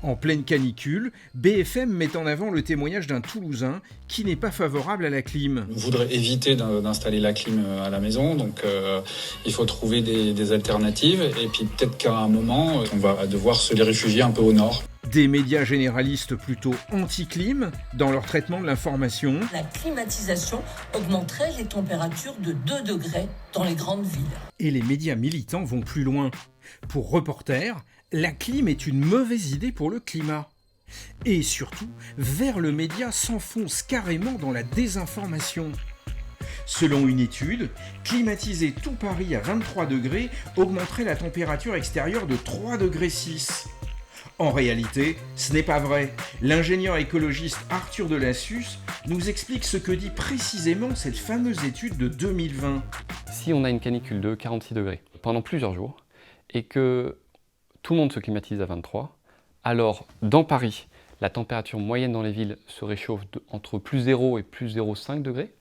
En pleine canicule, BFM met en avant le témoignage d'un Toulousain qui n'est pas favorable à la clim. On voudrait éviter d'installer la clim à la maison, donc il faut trouver des alternatives. Et puis peut-être qu'à un moment, on va devoir se les réfugier un peu au nord. Des médias généralistes plutôt anti-clim dans leur traitement de l'information. La climatisation augmenterait les températures de 2 degrés dans les grandes villes. Et les médias militants vont plus loin. Pour Reporter, la clim est une mauvaise idée pour le climat. Et surtout, Vers le média s'enfonce carrément dans la désinformation. Selon une étude, climatiser tout Paris à 23 degrés augmenterait la température extérieure de 3,6 degrés. En réalité, ce n'est pas vrai. L'ingénieur écologiste Arthur Delassus nous explique ce que dit précisément cette fameuse étude de 2020. Si on a une canicule de 46 degrés pendant plusieurs jours et que tout le monde se climatise à 23, alors dans Paris, la température moyenne dans les villes se réchauffe entre plus 0 et plus 0,5 degrés.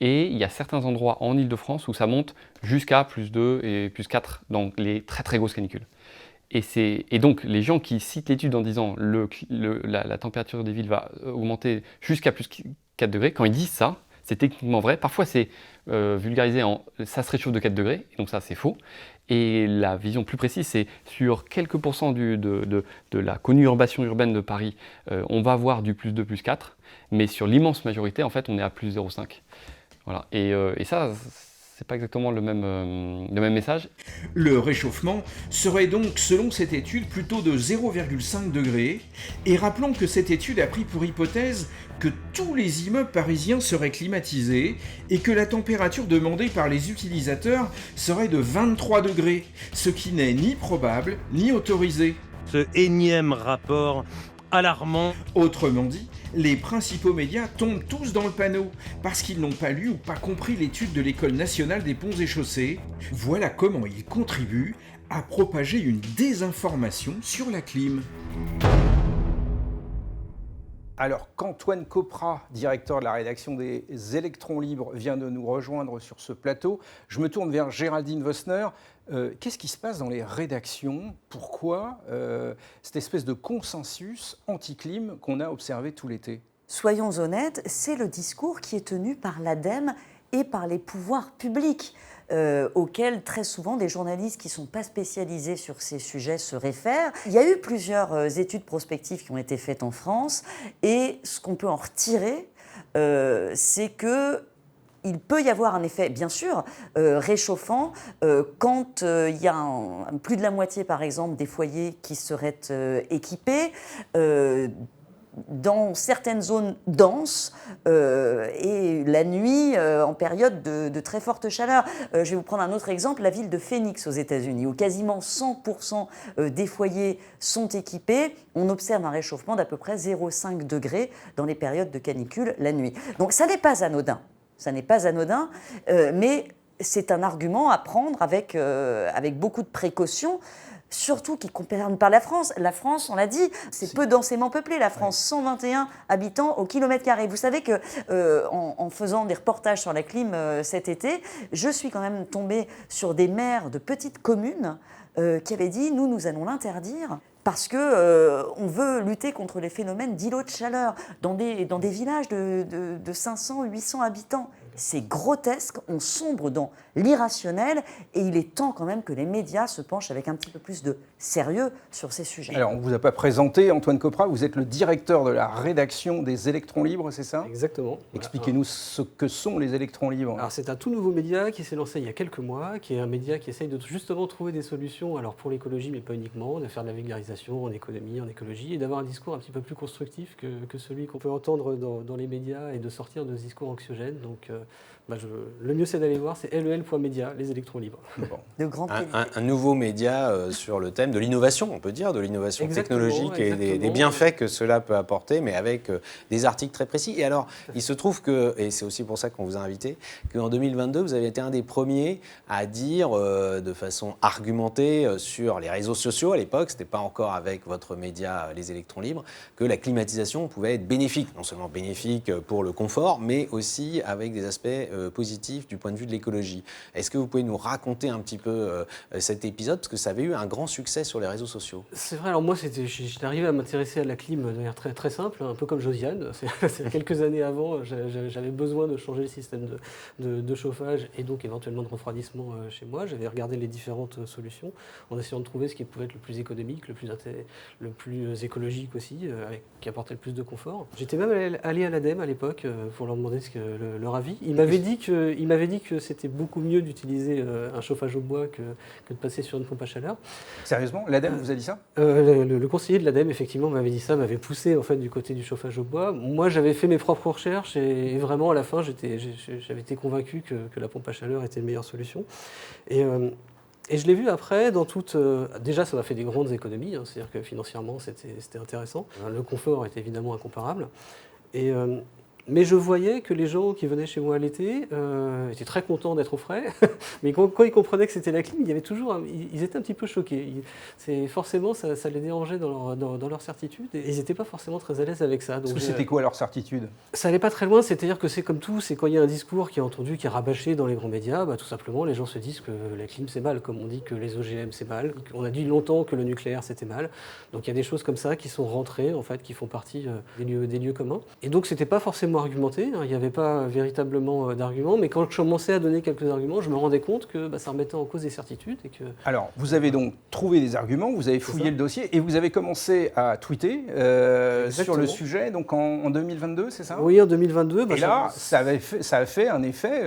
Et il y a certains endroits en Ile-de-France où ça monte jusqu'à plus 2 et plus 4 dans les très très grosses canicules. Et donc, les gens qui citent l'étude en disant la température des villes va augmenter jusqu'à plus 4 degrés, quand ils disent ça, c'est techniquement vrai. Parfois, c'est vulgarisé en « ça se réchauffe de 4 degrés », et donc ça, c'est faux. Et la vision plus précise, c'est sur quelques pourcents de la conurbation urbaine de Paris, on va avoir du plus 2, plus 4, mais sur l'immense majorité, en fait, on est à plus 0,5. Voilà. Et ça, c'est pas exactement le même message. Le réchauffement serait donc, selon cette étude, plutôt de 0,5 degrés. Et rappelons que cette étude a pris pour hypothèse que tous les immeubles parisiens seraient climatisés et que la température demandée par les utilisateurs serait de 23 degrés, ce qui n'est ni probable ni autorisé. Ce énième rapport alarmant. Autrement dit, les principaux médias tombent tous dans le panneau parce qu'ils n'ont pas lu ou pas compris l'étude de l'École nationale des ponts et chaussées. Voilà comment ils contribuent à propager une désinformation sur la clim. Alors qu'Antoine Copra, directeur de la rédaction des Électrons Libres, vient de nous rejoindre sur ce plateau, je me tourne vers Géraldine Wössner. Qu'est-ce qui se passe dans les rédactions? Pourquoi cette espèce de consensus anti-clim qu'on a observé tout l'été? Soyons honnêtes, c'est le discours qui est tenu par l'ADEME et par les pouvoirs publics. Auxquels très souvent des journalistes qui ne sont pas spécialisés sur ces sujets se réfèrent. Il y a eu plusieurs études prospectives qui ont été faites en France et ce qu'on peut en retirer, c'est qu'il peut y avoir un effet, bien sûr, réchauffant quand il y a plus de la moitié, par exemple, des foyers qui seraient équipés. Dans certaines zones denses et la nuit en période de très forte chaleur. Je vais vous prendre un autre exemple, la ville de Phoenix aux États-Unis, où quasiment 100% des foyers sont équipés. On observe un réchauffement d'à peu près 0,5 degrés dans les périodes de canicule la nuit. Donc ça n'est pas anodin. Ça n'est pas anodin, mais c'est un argument à prendre avec beaucoup de précautions. Surtout qui ne concerne pas la France. La France, on l'a dit, c'est peu densément peuplé. La France, 121 habitants au kilomètre carré. Vous savez que en faisant des reportages sur la clim cet été, je suis quand même tombée sur des maires de petites communes qui avaient dit « nous allons l'interdire ». Parce qu'on veut lutter contre les phénomènes d'îlots de chaleur dans des villages de 500, 800 habitants. C'est grotesque, on sombre dans l'irrationnel et il est temps quand même que les médias se penchent avec un petit peu plus de sérieux sur ces sujets. Alors, on ne vous a pas présenté, Antoine Copra, vous êtes le directeur de la rédaction des Électrons Libres, c'est ça? Exactement. Expliquez-nous ce que sont les Électrons Libres. Alors, c'est un tout nouveau média qui s'est lancé il y a quelques mois, qui est un média qui essaye de justement trouver des solutions, alors pour l'écologie, mais pas uniquement, de faire de la vulgarisation en économie, en écologie, et d'avoir un discours un petit peu plus constructif que celui qu'on peut entendre dans les médias et de sortir de ce discours anxiogène. Donc, le mieux c'est d'aller voir, c'est lel.media, les électrons libres. De grande un nouveau média sur le thème de l'innovation, on peut dire, de l'innovation technologique et des bienfaits que cela peut apporter, mais avec des articles très précis. Et alors, il se trouve que, et c'est aussi pour ça qu'on vous a invité, qu'en 2022, vous avez été un des premiers à dire de façon argumentée sur les réseaux sociaux, à l'époque, ce n'était pas encore avec votre média Les Électrons Libres, que la climatisation pouvait être bénéfique, non seulement bénéfique pour le confort, mais aussi avec des aspects positifs du point de vue de l'écologie. Est-ce que vous pouvez nous raconter un petit peu cet épisode, parce que ça avait eu un grand succès sur les réseaux sociaux? C'est vrai, alors moi j'étais arrivé à m'intéresser à la clim de manière très, très simple, un peu comme Josiane. C'est quelques années avant, j'avais besoin de changer le système de chauffage et donc éventuellement de refroidissement chez moi. J'avais regardé les différentes solutions en essayant de trouver ce qui pouvait être le plus économique, le plus écologique aussi, qui apportait le plus de confort. J'étais même allé à l'ADEME à l'époque pour leur demander leur avis. Il m'avait dit que c'était beaucoup mieux d'utiliser un chauffage au bois que de passer sur une pompe à chaleur. Sérieusement, l'ADEME vous a dit ça? Le conseiller de l'ADEME, effectivement, m'avait dit ça, m'avait poussé en fait, du côté du chauffage au bois. Moi, j'avais fait mes propres recherches et vraiment, à la fin, j'avais été convaincu que la pompe à chaleur était la meilleure solution. Et je l'ai vu après, dans toute... déjà, ça m'a fait des grandes économies, hein, c'est-à-dire que financièrement, c'était intéressant. Le confort était évidemment incomparable. Mais je voyais que les gens qui venaient chez moi l'été étaient très contents d'être au frais, mais quand ils comprenaient que c'était la clim, il y avait toujours, ils étaient un petit peu choqués. Forcément, ça les dérangeait dans leur certitude, et ils n'étaient pas forcément très à l'aise avec ça. Donc, c'était quoi leur certitude? Ça n'allait pas très loin, c'est-à-dire que c'est comme tout, c'est quand il y a un discours qui est entendu, qui est rabâché dans les grands médias, tout simplement, les gens se disent que la clim c'est mal, comme on dit que les OGM c'est mal, on a dit longtemps que le nucléaire c'était mal. Donc il y a des choses comme ça qui sont rentrées, en fait, qui font partie des lieux communs. Et donc c'était pas forcément argumenté, il n'y avait pas véritablement d'arguments, mais quand je commençais à donner quelques arguments, je me rendais compte que ça remettait en cause des certitudes. Alors, vous avez donc trouvé des arguments, vous avez fouillé le dossier et vous avez commencé à tweeter sur le sujet, donc en 2022, c'est ça? Oui, en 2022. Et là, ça a fait un effet,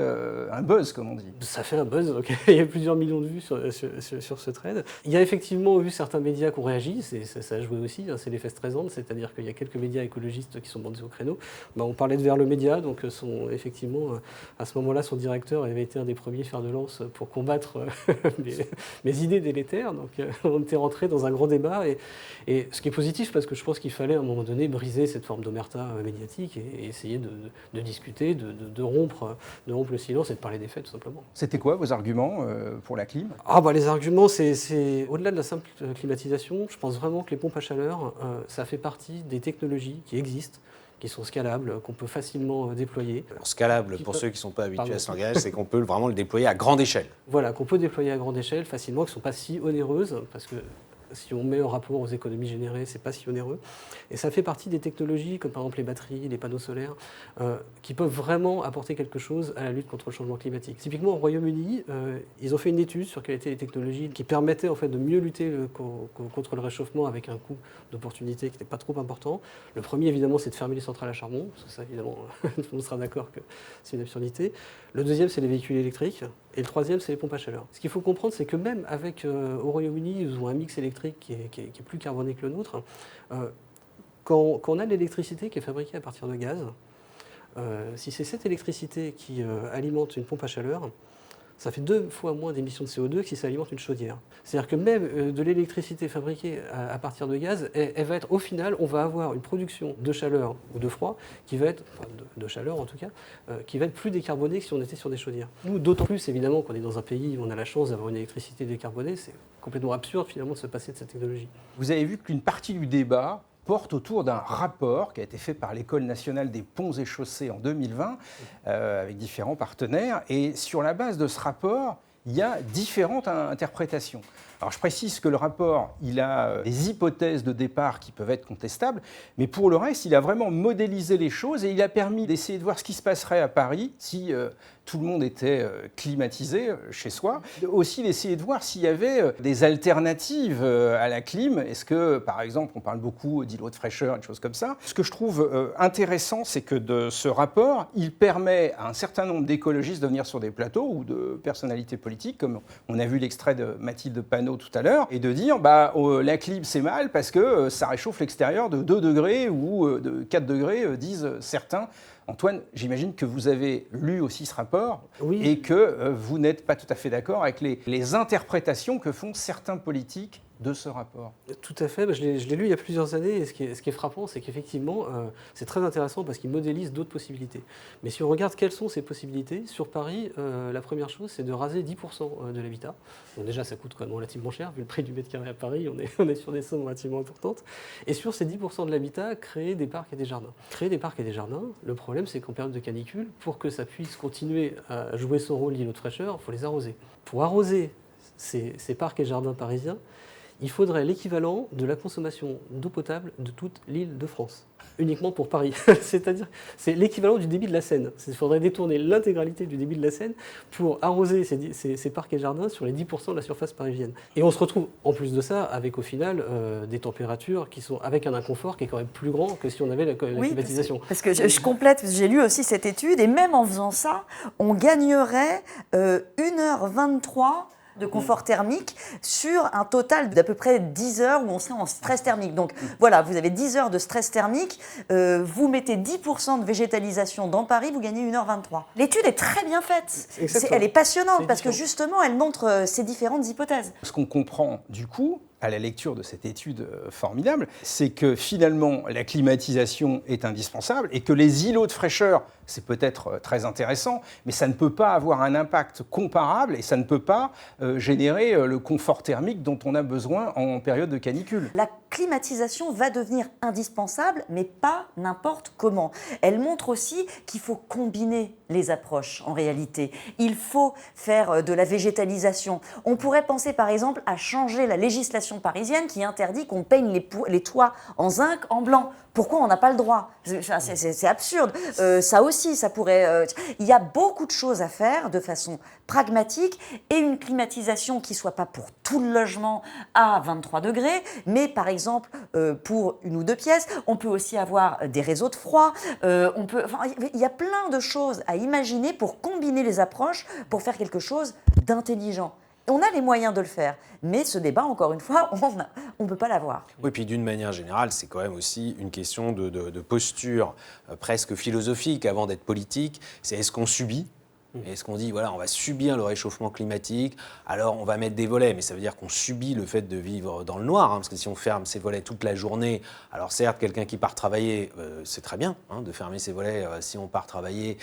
un buzz, comme on dit. Ça fait un buzz, donc il y a plusieurs millions de vues sur ce thread. Il y a effectivement eu certains médias qui ont réagi, ça a joué aussi, c'est l'effet Streisand, c'est-à-dire qu'il y a quelques médias écologistes qui sont bandés au créneau. On parlait de Vers le Média, donc effectivement, à ce moment-là, son directeur avait été un des premiers fers de lance pour combattre mes idées délétères. Donc on était rentré dans un grand débat, et ce qui est positif, parce que je pense qu'il fallait à un moment donné briser cette forme d'omerta médiatique et essayer de discuter, de rompre le silence et de parler des faits, tout simplement. C'était quoi vos arguments pour la clim? Les arguments, c'est au-delà de la simple climatisation, je pense vraiment que les pompes à chaleur, ça fait partie des technologies qui existent, qui sont scalables, qu'on peut facilement déployer. Alors, scalable, pour ceux qui ne sont pas habitués à ce langage, c'est qu'on peut vraiment le déployer à grande échelle. Voilà, qu'on peut déployer à grande échelle facilement, qui ne sont pas si onéreuses, parce que si on met en rapport aux économies générées, c'est pas si onéreux. Et ça fait partie des technologies, comme par exemple les batteries, les panneaux solaires, qui peuvent vraiment apporter quelque chose à la lutte contre le changement climatique. Typiquement, au Royaume-Uni, ils ont fait une étude sur quelles étaient les technologies qui permettaient en fait, de mieux lutter contre le réchauffement avec un coût d'opportunité qui n'était pas trop important. Le premier, évidemment, c'est de fermer les centrales à charbon, parce que ça, évidemment, tout le monde sera d'accord que c'est une absurdité. Le deuxième, c'est les véhicules électriques. Et le troisième, c'est les pompes à chaleur. Ce qu'il faut comprendre, c'est que même avec, au Royaume-Uni, ils ont un mix électrique qui est plus carboné que le nôtre. Quand on a de l'électricité qui est fabriquée à partir de gaz, si c'est cette électricité qui alimente une pompe à chaleur, ça fait 2 fois moins d'émissions de CO2 que si ça alimente une chaudière. C'est-à-dire que même de l'électricité fabriquée à partir de gaz, elle va être, au final, on va avoir une production de chaleur ou de froid qui va être, enfin de chaleur en tout cas, qui va être plus décarbonée que si on était sur des chaudières. Nous, d'autant plus évidemment qu'on est dans un pays où on a la chance d'avoir une électricité décarbonée, c'est complètement absurde finalement de se passer de cette technologie. Vous avez vu qu'une partie du débat porte autour d'un rapport qui a été fait par l'École nationale des ponts et chaussées en 2020 avec différents partenaires. Et sur la base de ce rapport, il y a différentes interprétations. Alors je précise que le rapport, il a des hypothèses de départ qui peuvent être contestables, mais pour le reste, il a vraiment modélisé les choses et il a permis d'essayer de voir ce qui se passerait à Paris si tout le monde était climatisé chez soi. Aussi d'essayer de voir s'il y avait des alternatives à la clim. Est-ce que, par exemple, on parle beaucoup d'îlots de fraîcheur et de choses comme ça. Ce que je trouve intéressant, c'est que de ce rapport, il permet à un certain nombre d'écologistes de venir sur des plateaux ou de personnalités politiques, comme on a vu l'extrait de Mathilde Panot Jeannot tout à l'heure, et de dire la clim c'est mal parce que ça réchauffe l'extérieur de 2 degrés ou de 4 degrés, disent certains. Antoine, j'imagine que vous avez lu aussi ce rapport et que vous n'êtes pas tout à fait d'accord avec les interprétations que font certains politiques de ce rapport. Tout à fait, je l'ai lu il y a plusieurs années et ce qui est frappant, c'est qu'effectivement, c'est très intéressant parce qu'il modélise d'autres possibilités. Mais si on regarde quelles sont ces possibilités, sur Paris, la première chose, c'est de raser 10% de l'habitat. Donc déjà, ça coûte quand même relativement cher, vu le prix du mètre carré à Paris, on est sur des sommes relativement importantes. Et sur ces 10% de l'habitat, créer des parcs et des jardins. Créer des parcs et des jardins, le problème, c'est qu'en période de canicule, pour que ça puisse continuer à jouer son rôle d'îlot de fraîcheur, il faut les arroser. Pour arroser ces parcs et jardins parisiens, il faudrait l'équivalent de la consommation d'eau potable de toute l'île de France, uniquement pour Paris. C'est-à-dire, c'est l'équivalent du débit de la Seine. Il faudrait détourner l'intégralité du débit de la Seine pour arroser ces parcs et jardins sur les 10% de la surface parisienne. Et on se retrouve, en plus de ça, avec au final des températures qui sont avec un inconfort qui est quand même plus grand que si on avait la climatisation. Parce que je complète, j'ai lu aussi cette étude, et même en faisant ça, on gagnerait 1h23 de confort thermique sur un total d'à peu près 10 heures où on serait en stress thermique. Donc voilà, vous avez 10 heures de stress thermique, vous mettez 10% de végétalisation dans Paris, vous gagnez 1h23. L'étude est très bien faite, elle est passionnante parce que justement elle montre ces différentes hypothèses. Ce qu'on comprend du coup, à la lecture de cette étude formidable, c'est que finalement la climatisation est indispensable et que les îlots de fraîcheur, c'est peut-être très intéressant, mais ça ne peut pas avoir un impact comparable et ça ne peut pas générer le confort thermique dont on a besoin en période de canicule. La climatisation va devenir indispensable, mais pas n'importe comment. Elle montre aussi qu'il faut combiner les approches en réalité. Il faut faire de la végétalisation. On pourrait penser par exemple à changer la législation parisienne qui interdit qu'on peigne les toits en zinc en blanc. Pourquoi on n'a pas le droit ? C'est absurde. Ça aussi, ça pourrait... Il y a beaucoup de choses à faire de façon pragmatique et une climatisation qui ne soit pas pour tout le logement à 23 degrés, mais par exemple pour 1 ou 2 pièces. On peut aussi avoir des réseaux de froid. Il y a plein de choses à imaginer pour combiner les approches, pour faire quelque chose d'intelligent. On a les moyens de le faire, mais ce débat, encore une fois, on ne peut pas l'avoir. Oui, puis d'une manière générale, c'est quand même aussi une question de posture presque philosophique avant d'être politique. C'est est-ce qu'on subit ? Est-ce qu'on dit, voilà, on va subir le réchauffement climatique, alors on va mettre des volets, mais ça veut dire qu'on subit le fait de vivre dans le noir, parce que si on ferme ses volets toute la journée, alors certes, quelqu'un qui part travailler, c'est très bien de fermer ses volets si on part travailler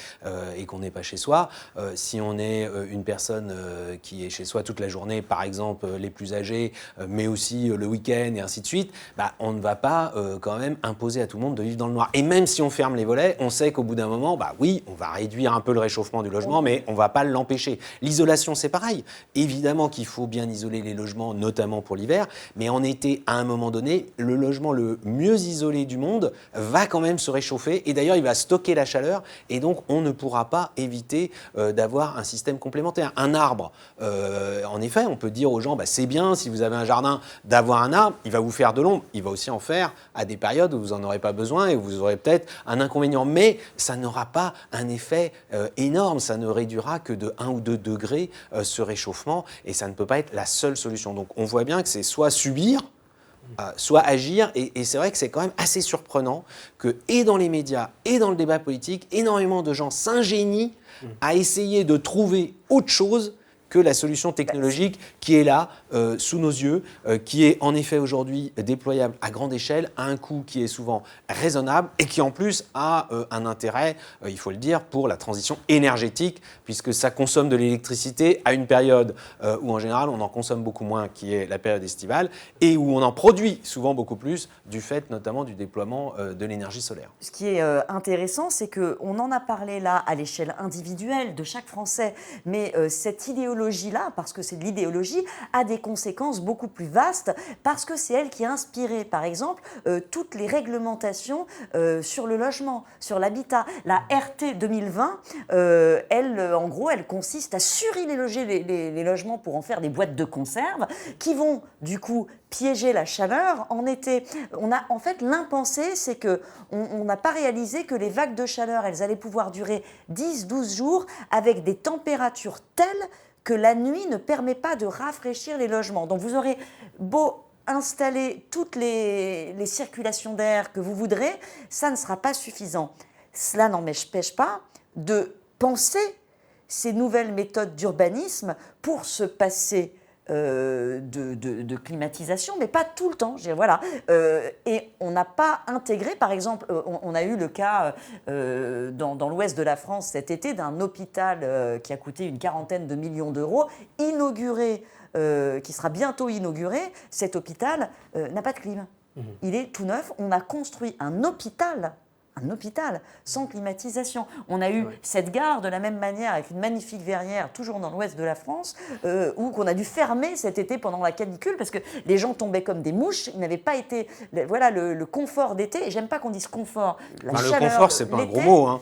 et qu'on n'est pas chez soi. Si on est une personne qui est chez soi toute la journée, par exemple les plus âgés, mais aussi le week-end et ainsi de suite, on ne va pas quand même imposer à tout le monde de vivre dans le noir. Et même si on ferme les volets, on sait qu'au bout d'un moment, oui, on va réduire un peu le réchauffement du logement, mais on ne va pas l'empêcher. L'isolation, c'est pareil. Évidemment qu'il faut bien isoler les logements, notamment pour l'hiver, mais en été, à un moment donné, le logement le mieux isolé du monde va quand même se réchauffer, et d'ailleurs, il va stocker la chaleur, et donc on ne pourra pas éviter d'avoir un système complémentaire. Un arbre, en effet, on peut dire aux gens, c'est bien, si vous avez un jardin, d'avoir un arbre, il va vous faire de l'ombre, il va aussi en faire à des périodes où vous n'en aurez pas besoin, et où vous aurez peut-être un inconvénient, mais ça n'aura pas un effet énorme, ça ne réduira que de 1 ou 2 degrés ce réchauffement, et ça ne peut pas être la seule solution. Donc on voit bien que c'est soit subir, soit agir, et c'est vrai que c'est quand même assez surprenant que, et dans les médias, et dans le débat politique, énormément de gens s'ingénient à essayer de trouver autre chose que la solution technologique qui est là, sous nos yeux, qui est en effet aujourd'hui déployable à grande échelle, à un coût qui est souvent raisonnable et qui en plus a un intérêt, il faut le dire, pour la transition énergétique, puisque ça consomme de l'électricité à une période où en général on en consomme beaucoup moins, qui est la période estivale, et où on en produit souvent beaucoup plus, du fait notamment du déploiement de l'énergie solaire. Ce qui est intéressant, c'est qu'on en a parlé là à l'échelle individuelle de chaque Français, mais cette idéologie-là, parce que c'est de l'idéologie, a des conséquences beaucoup plus vastes, parce que c'est elle qui a inspiré, par exemple, toutes les réglementations sur le logement, sur l'habitat. La RT 2020, en gros, elle consiste à suréloger les logements pour en faire des boîtes de conserve, qui vont, du coup, piéger la chaleur en été. En fait, l'impensé, c'est qu'on n'a pas réalisé que les vagues de chaleur, elles allaient pouvoir durer 10-12 jours avec des températures telles que la nuit ne permet pas de rafraîchir les logements. Donc vous aurez beau installer toutes les circulations d'air que vous voudrez, ça ne sera pas suffisant. Cela n'empêche pas de penser ces nouvelles méthodes d'urbanisme pour se passer de climatisation, mais pas tout le temps. Voilà. Et on n'a pas intégré, par exemple, on a eu le cas dans l'ouest de la France cet été d'un hôpital qui a coûté une 40aine de millions d'euros, inauguré, qui sera bientôt inauguré. Cet hôpital n'a pas de clim. Il est tout neuf. On a construit un hôpital sans climatisation. On a eu cette gare de la même manière avec une magnifique verrière, toujours dans l'ouest de la France, où qu'on a dû fermer cet été pendant la canicule parce que les gens tombaient comme des mouches. Ils n'avaient pas été... Voilà le confort d'été. Et j'aime pas qu'on dise confort. Le confort, c'est pas un gros mot. Hein.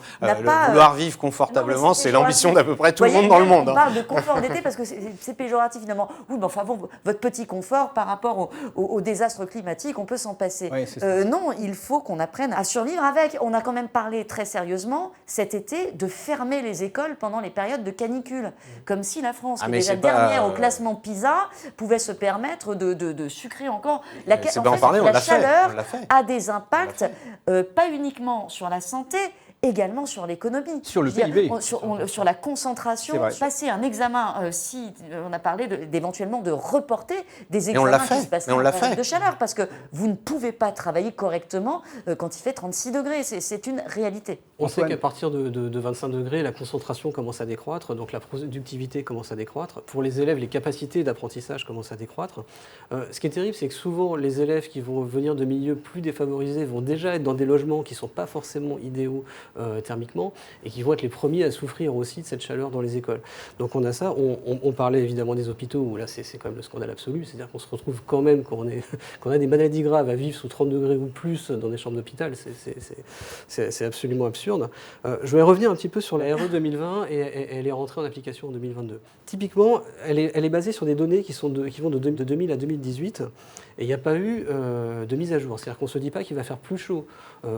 Vouloir vivre confortablement, c'est l'ambition d'à peu près tout le monde dans le monde. On parle de confort d'été parce que c'est péjoratif finalement. Oui, mais enfin bon, votre petit confort par rapport au désastre climatique, on peut s'en passer. Oui, non, il faut qu'on apprenne à survivre avec. On a quand même parlé très sérieusement cet été de fermer les écoles pendant les périodes de canicule. Comme si la France, qui est déjà dernière au classement PISA, pouvait se permettre de sucrer encore. La chaleur a des impacts, pas uniquement sur la santé, également sur l'économie. Sur le PIB. Sur la concentration. Passer un examen, si on a parlé d'éventuellement de reporter des examens qui se passent en période de chaleur, parce que vous ne pouvez pas travailler correctement quand il fait 36 degrés. C'est une réalité. On sait qu'à partir de 25 degrés, la concentration commence à décroître, donc la productivité commence à décroître. Pour les élèves, les capacités d'apprentissage commencent à décroître. Ce qui est terrible, c'est que souvent, les élèves qui vont venir de milieux plus défavorisés vont déjà être dans des logements qui ne sont pas forcément idéaux thermiquement et qui vont être les premiers à souffrir aussi de cette chaleur dans les écoles. Donc on a ça, on parlait évidemment des hôpitaux où là c'est quand même le scandale absolu, c'est-à-dire qu'on se retrouve quand même quand on a des maladies graves à vivre sous 30 degrés ou plus dans des chambres d'hôpital, c'est absolument absurde. Je vais revenir un petit peu sur la RE 2020 et elle est rentrée en application en 2022. Typiquement, elle est basée sur des données qui vont de 2000 à 2018 et il n'y a pas eu de mise à jour, c'est-à-dire qu'on ne se dit pas qu'il va faire plus chaud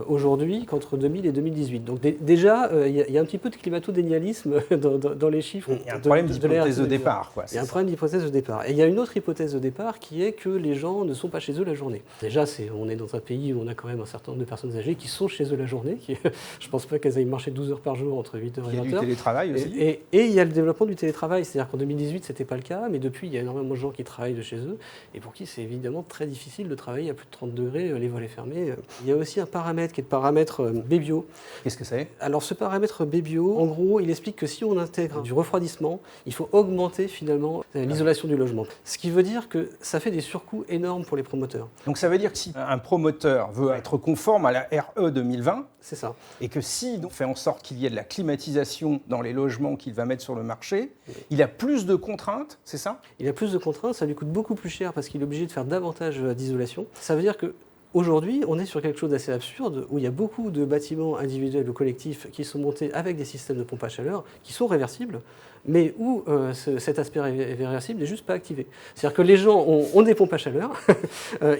aujourd'hui qu'entre 2000 et 2018. Donc déjà, il y a un petit peu de climato-dénialisme dans les chiffres. Il y a un problème d'hypothèse de départ. Il y a un problème d'hypothèse de départ. Et il y a une autre hypothèse de départ qui est que les gens ne sont pas chez eux la journée. Déjà, on est dans un pays où on a quand même un certain nombre de personnes âgées qui sont chez eux la journée. Je ne pense pas qu'elles aillent marcher 12 heures par jour entre 8h et 20h. Il y a du télétravail aussi. Et il y a le développement du télétravail. C'est-à-dire qu'en 2018, ce n'était pas le cas, mais depuis, il y a énormément de gens qui travaillent de chez eux et pour qui c'est évidemment très difficile de travailler à plus de 30 degrés, les volets fermés. Il y a aussi un paramètre qui est le paramètre Bébio. Qu'est-ce que c'est ? Alors ce paramètre Bébio, en gros, il explique que si on intègre du refroidissement, il faut augmenter finalement l'isolation du logement. Ce qui veut dire que ça fait des surcoûts énormes pour les promoteurs. Donc ça veut dire que si un promoteur veut être conforme à la RE 2020, c'est ça. Et que si on fait en sorte qu'il y ait de la climatisation dans les logements qu'il va mettre sur le marché, il a plus de contraintes, c'est ça ? Il a plus de contraintes, ça lui coûte beaucoup plus cher parce qu'il est obligé de faire davantage d'isolation. Ça veut dire que aujourd'hui, on est sur quelque chose d'assez absurde où il y a beaucoup de bâtiments individuels ou collectifs qui sont montés avec des systèmes de pompe à chaleur qui sont réversibles, mais où cet aspect réversible n'est juste pas activé. C'est-à-dire que les gens ont des pompes à chaleur,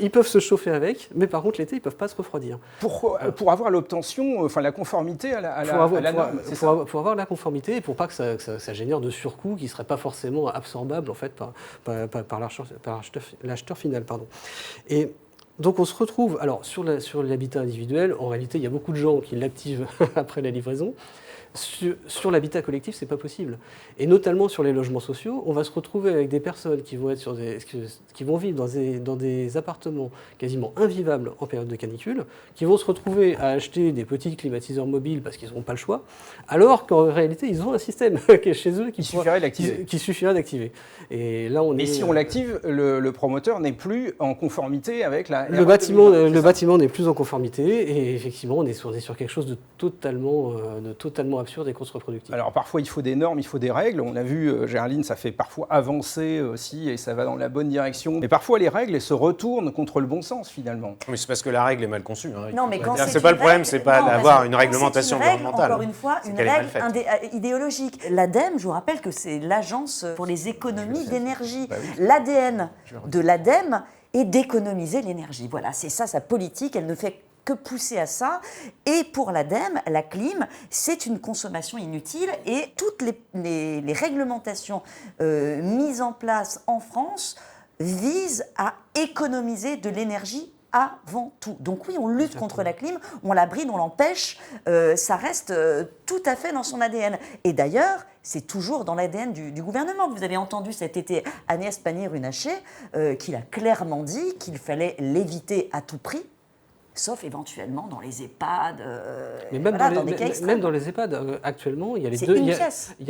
ils peuvent se chauffer avec, mais par contre l'été, ils ne peuvent pas se refroidir. Pour avoir l'obtention, enfin la conformité à la norme, pour avoir la conformité et pour pas que ça génère de surcoûts qui ne seraient pas forcément absorbables en fait, par l'acheteur final. Et donc on se retrouve, alors sur l'habitat individuel, en réalité il y a beaucoup de gens qui l'activent après la livraison. Sur l'habitat collectif, c'est pas possible. Et notamment sur les logements sociaux, on va se retrouver avec des personnes qui vont vivre dans des appartements quasiment invivables en période de canicule, qui vont se retrouver à acheter des petits climatiseurs mobiles parce qu'ils n'auront pas le choix, alors qu'en réalité, ils ont un système qui est chez eux qui suffirait d'activer. Et là, si on l'active, le promoteur n'est plus en conformité avec la... Le bâtiment n'est plus en conformité et effectivement, on est sur quelque chose de totalement absurde et contre-productif. Alors parfois il faut des normes, il faut des règles. On a vu, Géraldine, ça fait parfois avancer aussi et ça va dans la bonne direction. Mais parfois les règles se retournent contre le bon sens finalement. Oui, c'est parce que la règle est mal conçue. Hein. Non, mais quand c'est pas le problème, c'est pas d'avoir une réglementation environnementale. Encore une fois, une règle idéologique. L'ADEME, je vous rappelle que c'est l'agence pour les économies d'énergie. Bah oui. L'ADN de l'ADEME est d'économiser l'énergie. Voilà, c'est ça sa politique. Elle ne fait que pousser à ça. Et pour l'ADEME, la clim, c'est une consommation inutile et toutes les réglementations mises en place en France visent à économiser de l'énergie avant tout. Donc oui, on lutte contre la clim, on la bride, on l'empêche, ça reste tout à fait dans son ADN. Et d'ailleurs, c'est toujours dans l'ADN du gouvernement. Vous avez entendu cet été Agnès Pannier-Runacher qui a clairement dit qu'il fallait l'éviter à tout prix, sauf éventuellement dans les EHPAD, mais même, voilà, dans des cas extrêmes. même dans les EHPAD, actuellement, il y a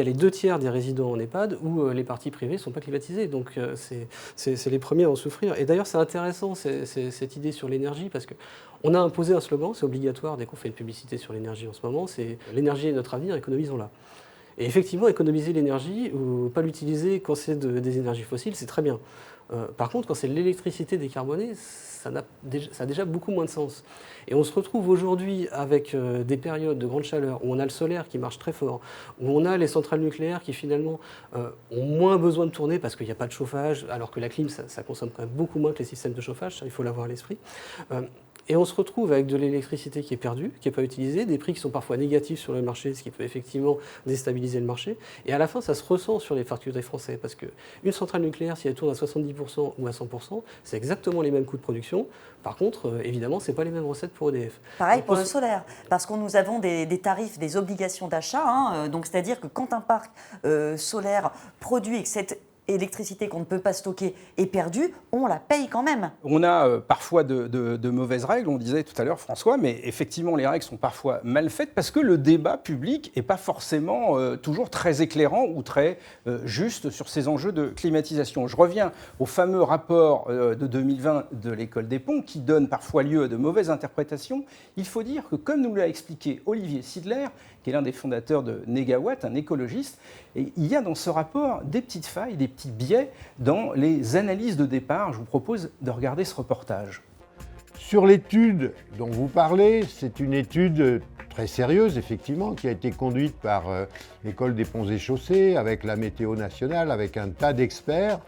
les deux tiers des résidents en EHPAD où les parties privées ne sont pas climatisées. Donc c'est les premiers à en souffrir. Et d'ailleurs, c'est intéressant cette idée sur l'énergie parce qu'on a imposé un slogan, c'est obligatoire dès qu'on fait une publicité sur l'énergie en ce moment, c'est « l'énergie est notre avenir, économisons-la ». Et effectivement, économiser l'énergie ou pas l'utiliser quand c'est des énergies fossiles, c'est très bien. Par contre, quand c'est de l'électricité décarbonée, ça a déjà beaucoup moins de sens. Et on se retrouve aujourd'hui avec des périodes de grande chaleur où on a le solaire qui marche très fort, où on a les centrales nucléaires qui finalement ont moins besoin de tourner parce qu'il n'y a pas de chauffage, alors que la clim, ça consomme quand même beaucoup moins que les systèmes de chauffage, ça il faut l'avoir à l'esprit. Et on se retrouve avec de l'électricité qui est perdue, qui n'est pas utilisée, des prix qui sont parfois négatifs sur le marché, ce qui peut effectivement déstabiliser le marché. Et à la fin, ça se ressent sur les factures des Français, parce qu'une centrale nucléaire, si elle tourne à 70% ou à 100%, c'est exactement les mêmes coûts de production. Par contre, évidemment, ce n'est pas les mêmes recettes pour EDF. Pareil pour le solaire, parce que nous avons des tarifs, des obligations d'achat, donc c'est-à-dire que quand un parc solaire produit et que cette électricité qu'on ne peut pas stocker est perdue, on la paye quand même. On a parfois de mauvaises règles, on disait tout à l'heure François, mais effectivement les règles sont parfois mal faites parce que le débat public n'est pas forcément toujours très éclairant ou très juste sur ces enjeux de climatisation. Je reviens au fameux rapport de 2020 de l'École des Ponts qui donne parfois lieu à de mauvaises interprétations. Il faut dire que comme nous l'a expliqué Olivier Sidler, qui est l'un des fondateurs de Negawatt, un écologiste, et il y a dans ce rapport des petites failles, des petits biais dans les analyses de départ. Je vous propose de regarder ce reportage. Sur l'étude dont vous parlez, c'est une étude très sérieuse, effectivement, qui a été conduite par l'École des Ponts et Chaussées, avec la Météo nationale, avec un tas d'experts.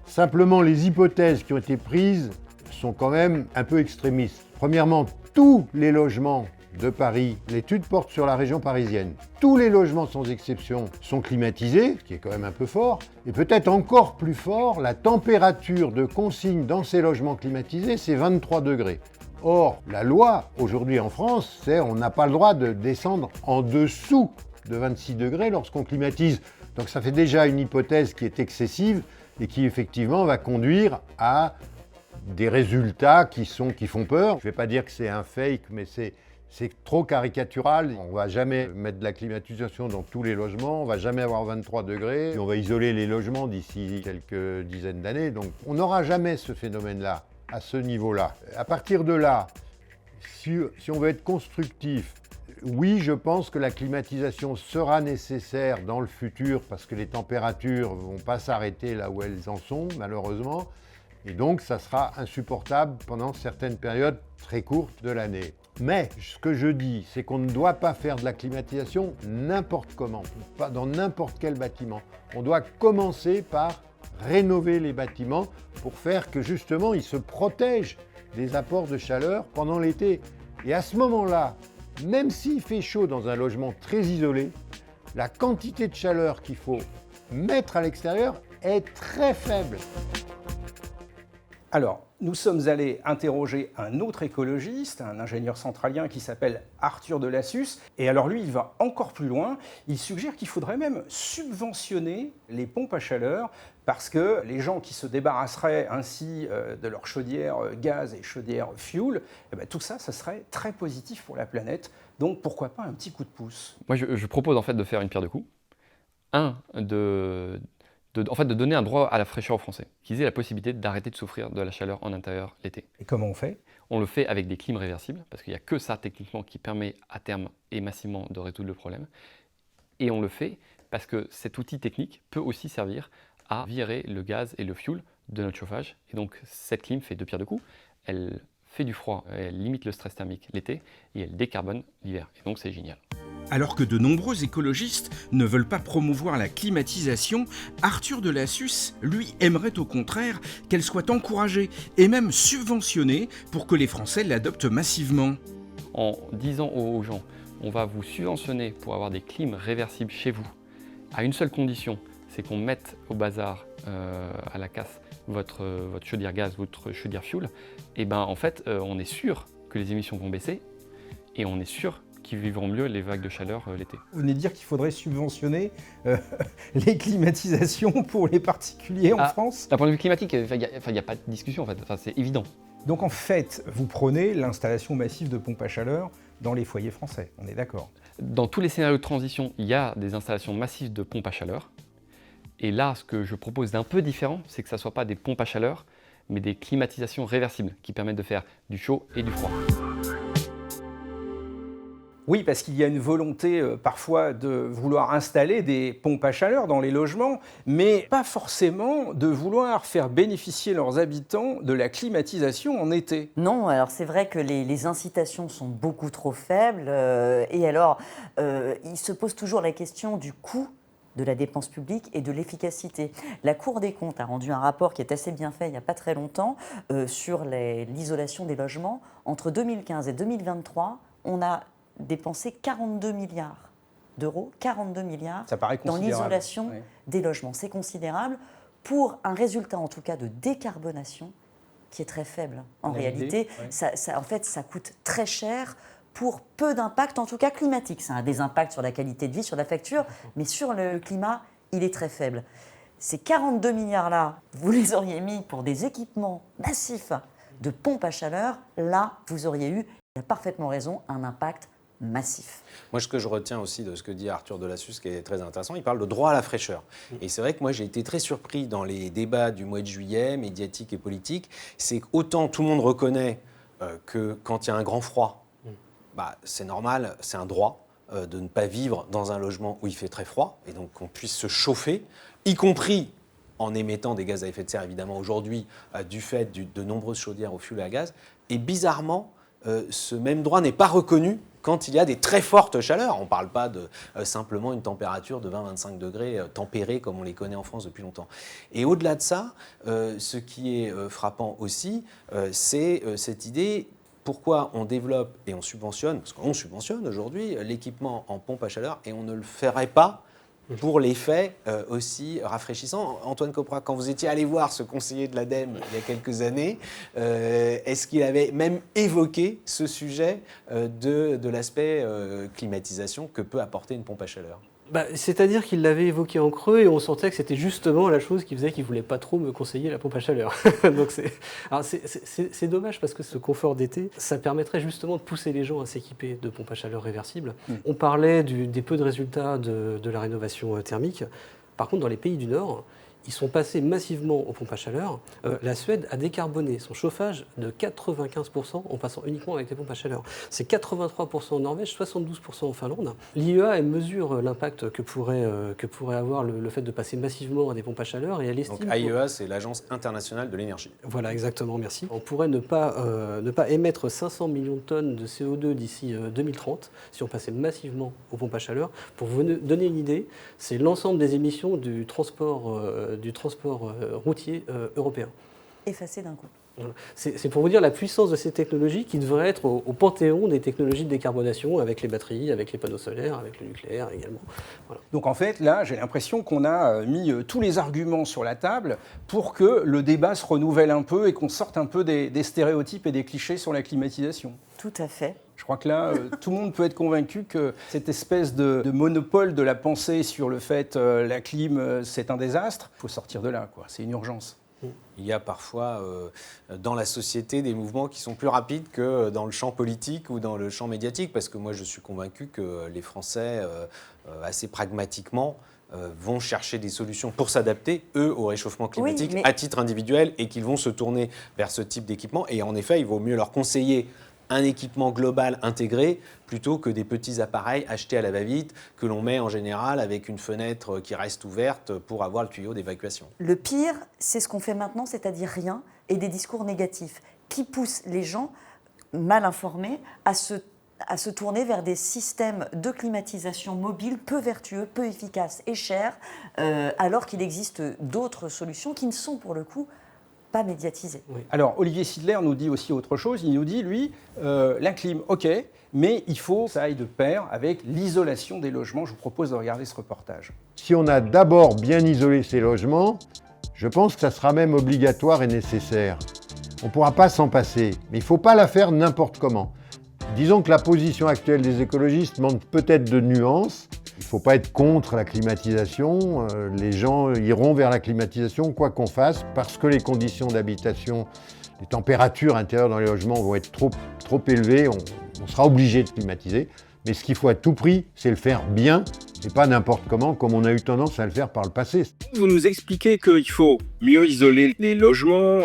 Simplement, les hypothèses qui ont été prises sont quand même un peu extrémistes. Premièrement, tous les logements de Paris, l'étude porte sur la région parisienne. Tous les logements sans exception sont climatisés, ce qui est quand même un peu fort, et peut-être encore plus fort, la température de consigne dans ces logements climatisés, c'est 23 degrés. Or, la loi aujourd'hui en France, c'est on n'a pas le droit de descendre en dessous de 26 degrés lorsqu'on climatise. Donc ça fait déjà une hypothèse qui est excessive et qui effectivement va conduire à des résultats qui font peur. Je ne vais pas dire que c'est un fake, mais c'est trop caricatural. On ne va jamais mettre de la climatisation dans tous les logements, on ne va jamais avoir 23 degrés, et on va isoler les logements d'ici quelques dizaines d'années. Donc on n'aura jamais ce phénomène-là, à ce niveau-là. À partir de là, si on veut être constructif, oui, je pense que la climatisation sera nécessaire dans le futur parce que les températures ne vont pas s'arrêter là où elles en sont, malheureusement. Et donc, ça sera insupportable pendant certaines périodes très courtes de l'année. Mais ce que je dis, c'est qu'on ne doit pas faire de la climatisation n'importe comment, pas dans n'importe quel bâtiment. On doit commencer par rénover les bâtiments pour faire que justement ils se protègent des apports de chaleur pendant l'été. Et à ce moment-là, même s'il fait chaud dans un logement très isolé, la quantité de chaleur qu'il faut mettre à l'extérieur est très faible. Alors, nous sommes allés interroger un autre écologiste, un ingénieur centralien qui s'appelle Arthur Delassus. Et alors lui, il va encore plus loin. Il suggère qu'il faudrait même subventionner les pompes à chaleur parce que les gens qui se débarrasseraient ainsi de leur chaudière gaz et chaudière fuel, tout ça, ça serait très positif pour la planète. Donc pourquoi pas un petit coup de pouce? Moi, je propose en fait de faire une pierre deux coups. De donner un droit à la fraîcheur aux Français, qu'ils aient la possibilité d'arrêter de souffrir de la chaleur en intérieur l'été. Et comment on fait? On le fait avec des clims réversibles, parce qu'il n'y a que ça techniquement qui permet à terme et massivement de résoudre le problème. Et on le fait parce que cet outil technique peut aussi servir à virer le gaz et le fuel de notre chauffage. Et donc cette clim fait deux pierres deux coups. Elle fait du froid, elle limite le stress thermique l'été et elle décarbone l'hiver. Et donc c'est génial. Alors que de nombreux écologistes ne veulent pas promouvoir la climatisation, Arthur de Lassus, lui, aimerait au contraire qu'elle soit encouragée et même subventionnée pour que les Français l'adoptent massivement. En disant aux gens, on va vous subventionner pour avoir des clims réversibles chez vous, à une seule condition, c'est qu'on mette au bazar, à la casse, votre chaudière gaz, votre chaudière fuel, et ben en fait, on est sûr que les émissions vont baisser et on est sûr qu'ils vivront mieux les vagues de chaleur l'été. Vous venez de dire qu'il faudrait subventionner les climatisations pour les particuliers en France ? D'un point de vue climatique, il n'y a pas de discussion, en fait. C'est évident. Donc en fait, vous prenez l'installation massive de pompes à chaleur dans les foyers français, on est d'accord ? Dans tous les scénarios de transition, il y a des installations massives de pompes à chaleur. Et là, ce que je propose d'un peu différent, c'est que ça ne soit pas des pompes à chaleur, mais des climatisations réversibles qui permettent de faire du chaud et du froid. Oui, parce qu'il y a une volonté parfois de vouloir installer des pompes à chaleur dans les logements, mais pas forcément de vouloir faire bénéficier leurs habitants de la climatisation en été. Non, alors c'est vrai que les incitations sont beaucoup trop faibles. Et alors, il se pose toujours la question du coût de la dépense publique et de l'efficacité. La Cour des comptes a rendu un rapport qui est assez bien fait il n'y a pas très longtemps sur l'isolation des logements. Entre 2015 et 2023, on a dépensé 42 milliards d'euros, 42 milliards dans l'isolation des logements. C'est considérable pour un résultat, en tout cas, de décarbonation qui est très faible. En réalité, en fait, ça coûte très cher pour peu d'impact, en tout cas climatique. Ça a des impacts sur la qualité de vie, sur la facture, mais sur le climat, il est très faible. Ces 42 milliards-là, vous les auriez mis pour des équipements massifs de pompes à chaleur, là, vous auriez eu, il a parfaitement raison, un impact massif. Moi, ce que je retiens aussi de ce que dit Arthur de Lassus, qui est très intéressant, il parle de droit à la fraîcheur. Et c'est vrai que moi, j'ai été très surpris dans les débats du mois de juillet, médiatiques et politiques, c'est qu'autant tout le monde reconnaît que quand il y a un grand froid, c'est normal, c'est un droit de ne pas vivre dans un logement où il fait très froid, et donc qu'on puisse se chauffer, y compris en émettant des gaz à effet de serre, évidemment, aujourd'hui, du fait de nombreuses chaudières au fioul et à gaz. Et bizarrement, ce même droit n'est pas reconnu quand il y a des très fortes chaleurs. On ne parle pas de simplement une température de 20-25 degrés tempérée comme on les connaît en France depuis longtemps. Et au-delà de ça, ce qui est frappant aussi, c'est cette idée, pourquoi on développe et on subventionne, parce qu'on subventionne aujourd'hui l'équipement en pompe à chaleur et on ne le ferait pas pour l'effet aussi rafraîchissant. Antoine Kopra, quand vous étiez allé voir ce conseiller de l'ADEME il y a quelques années, est-ce qu'il avait même évoqué ce sujet de l'aspect climatisation que peut apporter une pompe à chaleur ? C'est-à-dire qu'il l'avait évoqué en creux et on sentait que c'était justement la chose qui faisait qu'il ne voulait pas trop me conseiller la pompe à chaleur. Donc c'est dommage parce que ce confort d'été, ça permettrait justement de pousser les gens à s'équiper de pompes à chaleur réversibles. On parlait des peu de résultats de la rénovation thermique. Par contre, dans les pays du Nord, ils sont passés massivement aux pompes à chaleur. La Suède a décarboné son chauffage de 95% en passant uniquement avec des pompes à chaleur. C'est 83% en Norvège, 72% en Finlande. l'IEA mesure l'impact que pourrait avoir le fait de passer massivement à des pompes à chaleur et elle estime... Donc IEA, c'est l'Agence internationale de l'énergie. Voilà, exactement, merci. On pourrait ne pas émettre 500 millions de tonnes de CO2 d'ici 2030 si on passait massivement aux pompes à chaleur. Pour vous donner une idée, c'est l'ensemble des émissions du transport routier européen. Effacé d'un coup. Voilà. C'est pour vous dire la puissance de ces technologies qui devraient être au panthéon des technologies de décarbonation avec les batteries, avec les panneaux solaires, avec le nucléaire également. Voilà. Donc en fait, là, j'ai l'impression qu'on a mis tous les arguments sur la table pour que le débat se renouvelle un peu et qu'on sorte un peu des stéréotypes et des clichés sur la climatisation. Tout à fait. Je crois que là, tout le monde peut être convaincu que cette espèce de monopole de la pensée sur le fait la clim, c'est un désastre, il faut sortir de là, quoi. C'est une urgence. Il y a parfois dans la société des mouvements qui sont plus rapides que dans le champ politique ou dans le champ médiatique, parce que moi je suis convaincu que les Français, assez pragmatiquement, vont chercher des solutions pour s'adapter, eux, au réchauffement climatique à titre individuel et qu'ils vont se tourner vers ce type d'équipement. Et en effet, il vaut mieux leur conseiller un équipement global intégré plutôt que des petits appareils achetés à la va-vite que l'on met en général avec une fenêtre qui reste ouverte pour avoir le tuyau d'évacuation. Le pire, c'est ce qu'on fait maintenant, c'est-à-dire rien et des discours négatifs qui poussent les gens mal informés à se à se tourner vers des systèmes de climatisation mobile peu vertueux, peu efficaces et chers, alors qu'il existe d'autres solutions qui ne sont pour le coup pas médiatisées. Oui. Alors, Olivier Sidler nous dit aussi autre chose. Il nous dit, lui, la clim, ok, mais il faut que ça aille de pair avec l'isolation des logements. Je vous propose de regarder ce reportage. Si on a d'abord bien isolé ces logements, je pense que ça sera même obligatoire et nécessaire. On ne pourra pas s'en passer, mais il ne faut pas la faire n'importe comment. Disons que la position actuelle des écologistes manque peut-être de nuances. Il ne faut pas être contre la climatisation. Les gens iront vers la climatisation quoi qu'on fasse, parce que les conditions d'habitation, les températures intérieures dans les logements vont être trop élevées. On sera obligé de climatiser. Mais ce qu'il faut à tout prix, c'est le faire bien et pas n'importe comment, comme on a eu tendance à le faire par le passé. Vous nous expliquez qu'il faut mieux isoler les logements,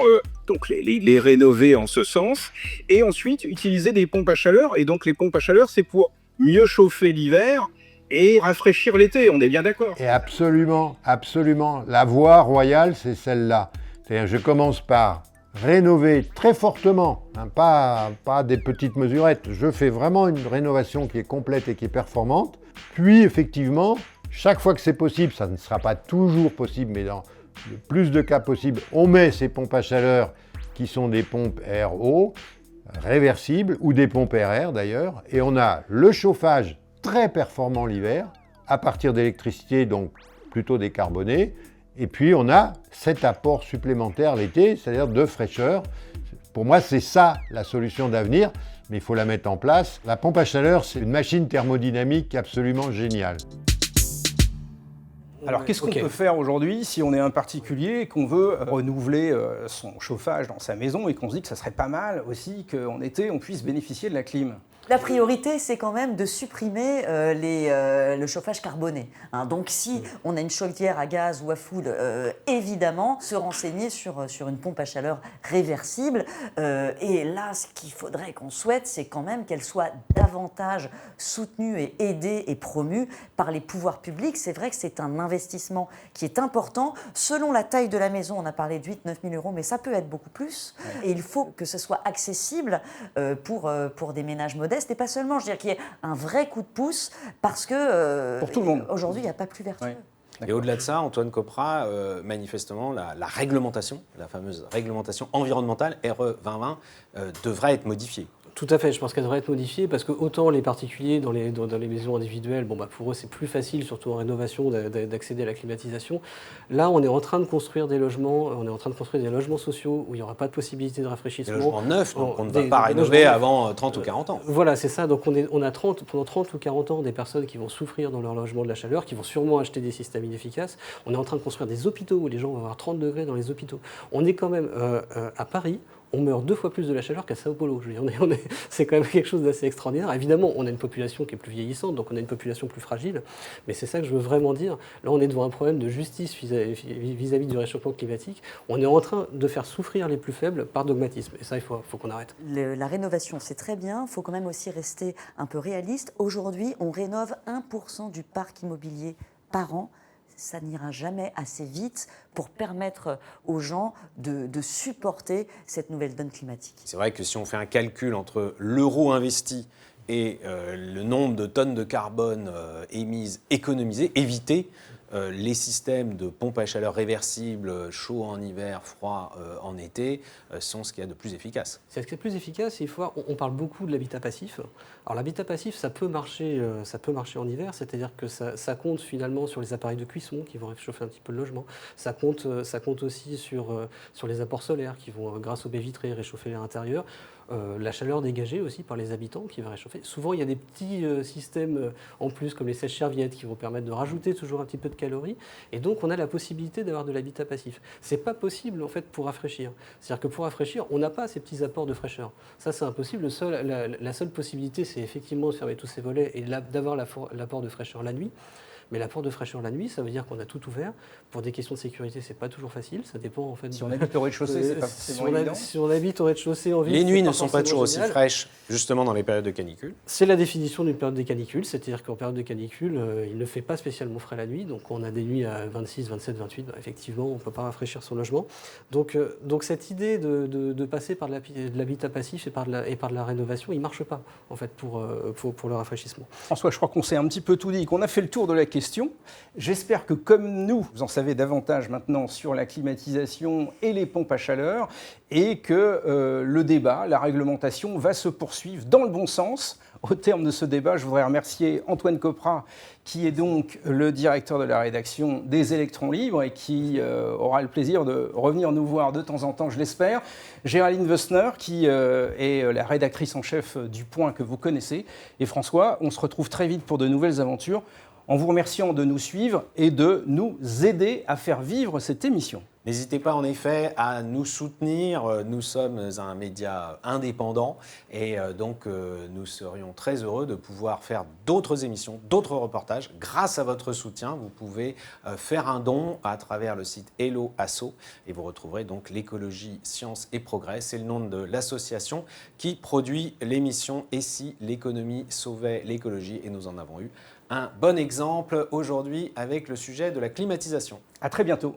donc les rénover en ce sens, et ensuite utiliser des pompes à chaleur. Et donc les pompes à chaleur, c'est pour mieux chauffer l'hiver et rafraîchir l'été, on est bien d'accord? Et absolument, absolument. La voie royale, c'est celle-là. C'est-à-dire, je commence par rénover très fortement, hein, pas des petites mesurettes. Je fais vraiment une rénovation qui est complète et qui est performante. Puis, effectivement, chaque fois que c'est possible, ça ne sera pas toujours possible, mais dans le plus de cas possible, on met ces pompes à chaleur qui sont des pompes air-eau réversibles ou des pompes RR d'ailleurs. Et on a le chauffage très performant l'hiver à partir d'électricité, donc plutôt décarbonée. Et puis on a cet apport supplémentaire l'été, c'est-à-dire de fraîcheur. Pour moi, c'est ça la solution d'avenir, mais il faut la mettre en place. La pompe à chaleur, c'est une machine thermodynamique absolument géniale. Alors, qu'est-ce qu'on peut faire aujourd'hui si on est un particulier et qu'on veut renouveler son chauffage dans sa maison et qu'on se dit que ça serait pas mal aussi qu'en été, on puisse bénéficier de la clim? La priorité, c'est quand même de supprimer le chauffage carboné. Hein. Donc, si on a une chaudière à gaz ou à fioul, évidemment, se renseigner sur une pompe à chaleur réversible. Et là, ce qu'il faudrait qu'on souhaite, c'est quand même qu'elle soit davantage soutenue et aidée et promue par les pouvoirs publics. C'est vrai que c'est un investissement qui est important. Selon la taille de la maison, on a parlé de 8 000 à 9 000 euros, mais ça peut être beaucoup plus. Et il faut que ce soit accessible pour des ménages modestes. Et pas seulement, je veux dire qu'il y ait un vrai coup de pouce parce que pour tout le monde. Aujourd'hui, il n'y a pas plus vertueux. Ouais. Et au-delà de ça, Antoine Copra, manifestement, la réglementation, la fameuse réglementation environnementale RE 2020, devrait être modifiée. Tout à fait, je pense qu'elle devrait être modifiée parce que autant les particuliers dans les maisons individuelles, pour eux c'est plus facile, surtout en rénovation, d'accéder à la climatisation. Là, on est en train de construire des logements, sociaux où il n'y aura pas de possibilité de rafraîchissement. Des logements neufs, donc on ne va pas rénover avant 30 ou 40 ans. Voilà, c'est ça. Donc on a pendant 30 ou 40 ans des personnes qui vont souffrir dans leur logement de la chaleur, qui vont sûrement acheter des systèmes inefficaces. On est en train de construire des hôpitaux où les gens vont avoir 30 degrés dans les hôpitaux. On est quand même à Paris. On meurt 2 fois plus de la chaleur qu'à Sao Paulo. Je veux dire, c'est quand même quelque chose d'assez extraordinaire. Évidemment, on a une population qui est plus vieillissante, donc on a une population plus fragile. Mais c'est ça que je veux vraiment dire. Là, on est devant un problème de justice vis-à-vis du réchauffement climatique. On est en train de faire souffrir les plus faibles par dogmatisme. Et ça, il faut qu'on arrête. La rénovation, c'est très bien. Il faut quand même aussi rester un peu réaliste. Aujourd'hui, on rénove 1% du parc immobilier par an. Ça n'ira jamais assez vite pour permettre aux gens de supporter cette nouvelle donne climatique. C'est vrai que si on fait un calcul entre l'euro investi et le nombre de tonnes de carbone émises, économisées, évitées, les systèmes de pompes à chaleur réversibles, chaud en hiver, froid en été, sont ce qu'il y a de plus efficace. Ce qui est plus efficace, on parle beaucoup de l'habitat passif. Alors l'habitat passif, ça peut marcher en hiver, c'est-à-dire que ça compte finalement sur les appareils de cuisson qui vont réchauffer un petit peu le logement. Ça compte aussi sur les apports solaires qui vont, grâce aux baies vitrées, réchauffer l'air intérieur. La chaleur dégagée aussi par les habitants qui va réchauffer. Souvent, il y a des petits systèmes en plus, comme les sèches-serviettes, qui vont permettre de rajouter toujours un petit peu de calories. Et donc, on a la possibilité d'avoir de l'habitat passif. C'est pas possible, en fait, pour rafraîchir. C'est-à-dire que pour rafraîchir, on n'a pas ces petits apports de fraîcheur. Ça, c'est impossible. La seule possibilité, c'est effectivement de fermer tous ces volets et d'avoir l'apport de fraîcheur la nuit. Mais l'apport de fraîcheur la nuit, ça veut dire qu'on a tout ouvert. Pour des questions de sécurité, c'est pas toujours facile. Ça dépend en fait. Si on habite au rez-de-chaussée, c'est pas forcément évident. Si on habite au rez-de-chaussée en ville, Les nuits c'est ne pas sont pas toujours aussi génial. fraîches, justement dans les périodes de canicule. C'est la définition d'une période de canicule, c'est-à-dire qu'en période de canicule, il ne fait pas spécialement frais la nuit, donc on a des nuits à 26, 27, 28, effectivement, on ne peut pas rafraîchir son logement. Donc cette idée de passer par de l'habitat passif et par de la rénovation, il ne marche pas, en fait, pour le rafraîchissement. François, je crois qu'on s'est un petit peu tout dit, qu'on a fait le tour de la question. J'espère que, comme nous, vous en savez davantage maintenant sur la climatisation et les pompes à chaleur, et que le débat, la réglementation va se poursuivre dans le bon sens. Au terme de ce débat, je voudrais remercier Antoine Copra, qui est donc le directeur de la rédaction des Électrons Libres et qui aura le plaisir de revenir nous voir de temps en temps, je l'espère. Géraldine Wössner, qui est la rédactrice en chef du Point que vous connaissez. Et François, on se retrouve très vite pour de nouvelles aventures, en vous remerciant de nous suivre et de nous aider à faire vivre cette émission. N'hésitez pas en effet à nous soutenir. Nous sommes un média indépendant et donc nous serions très heureux de pouvoir faire d'autres émissions, d'autres reportages. Grâce à votre soutien, vous pouvez faire un don à travers le site Hello Asso et vous retrouverez donc l'écologie, science et progrès. C'est le nom de l'association qui produit l'émission Et si l'économie sauvait l'écologie, et nous en avons eu un bon exemple aujourd'hui avec le sujet de la climatisation. À très bientôt.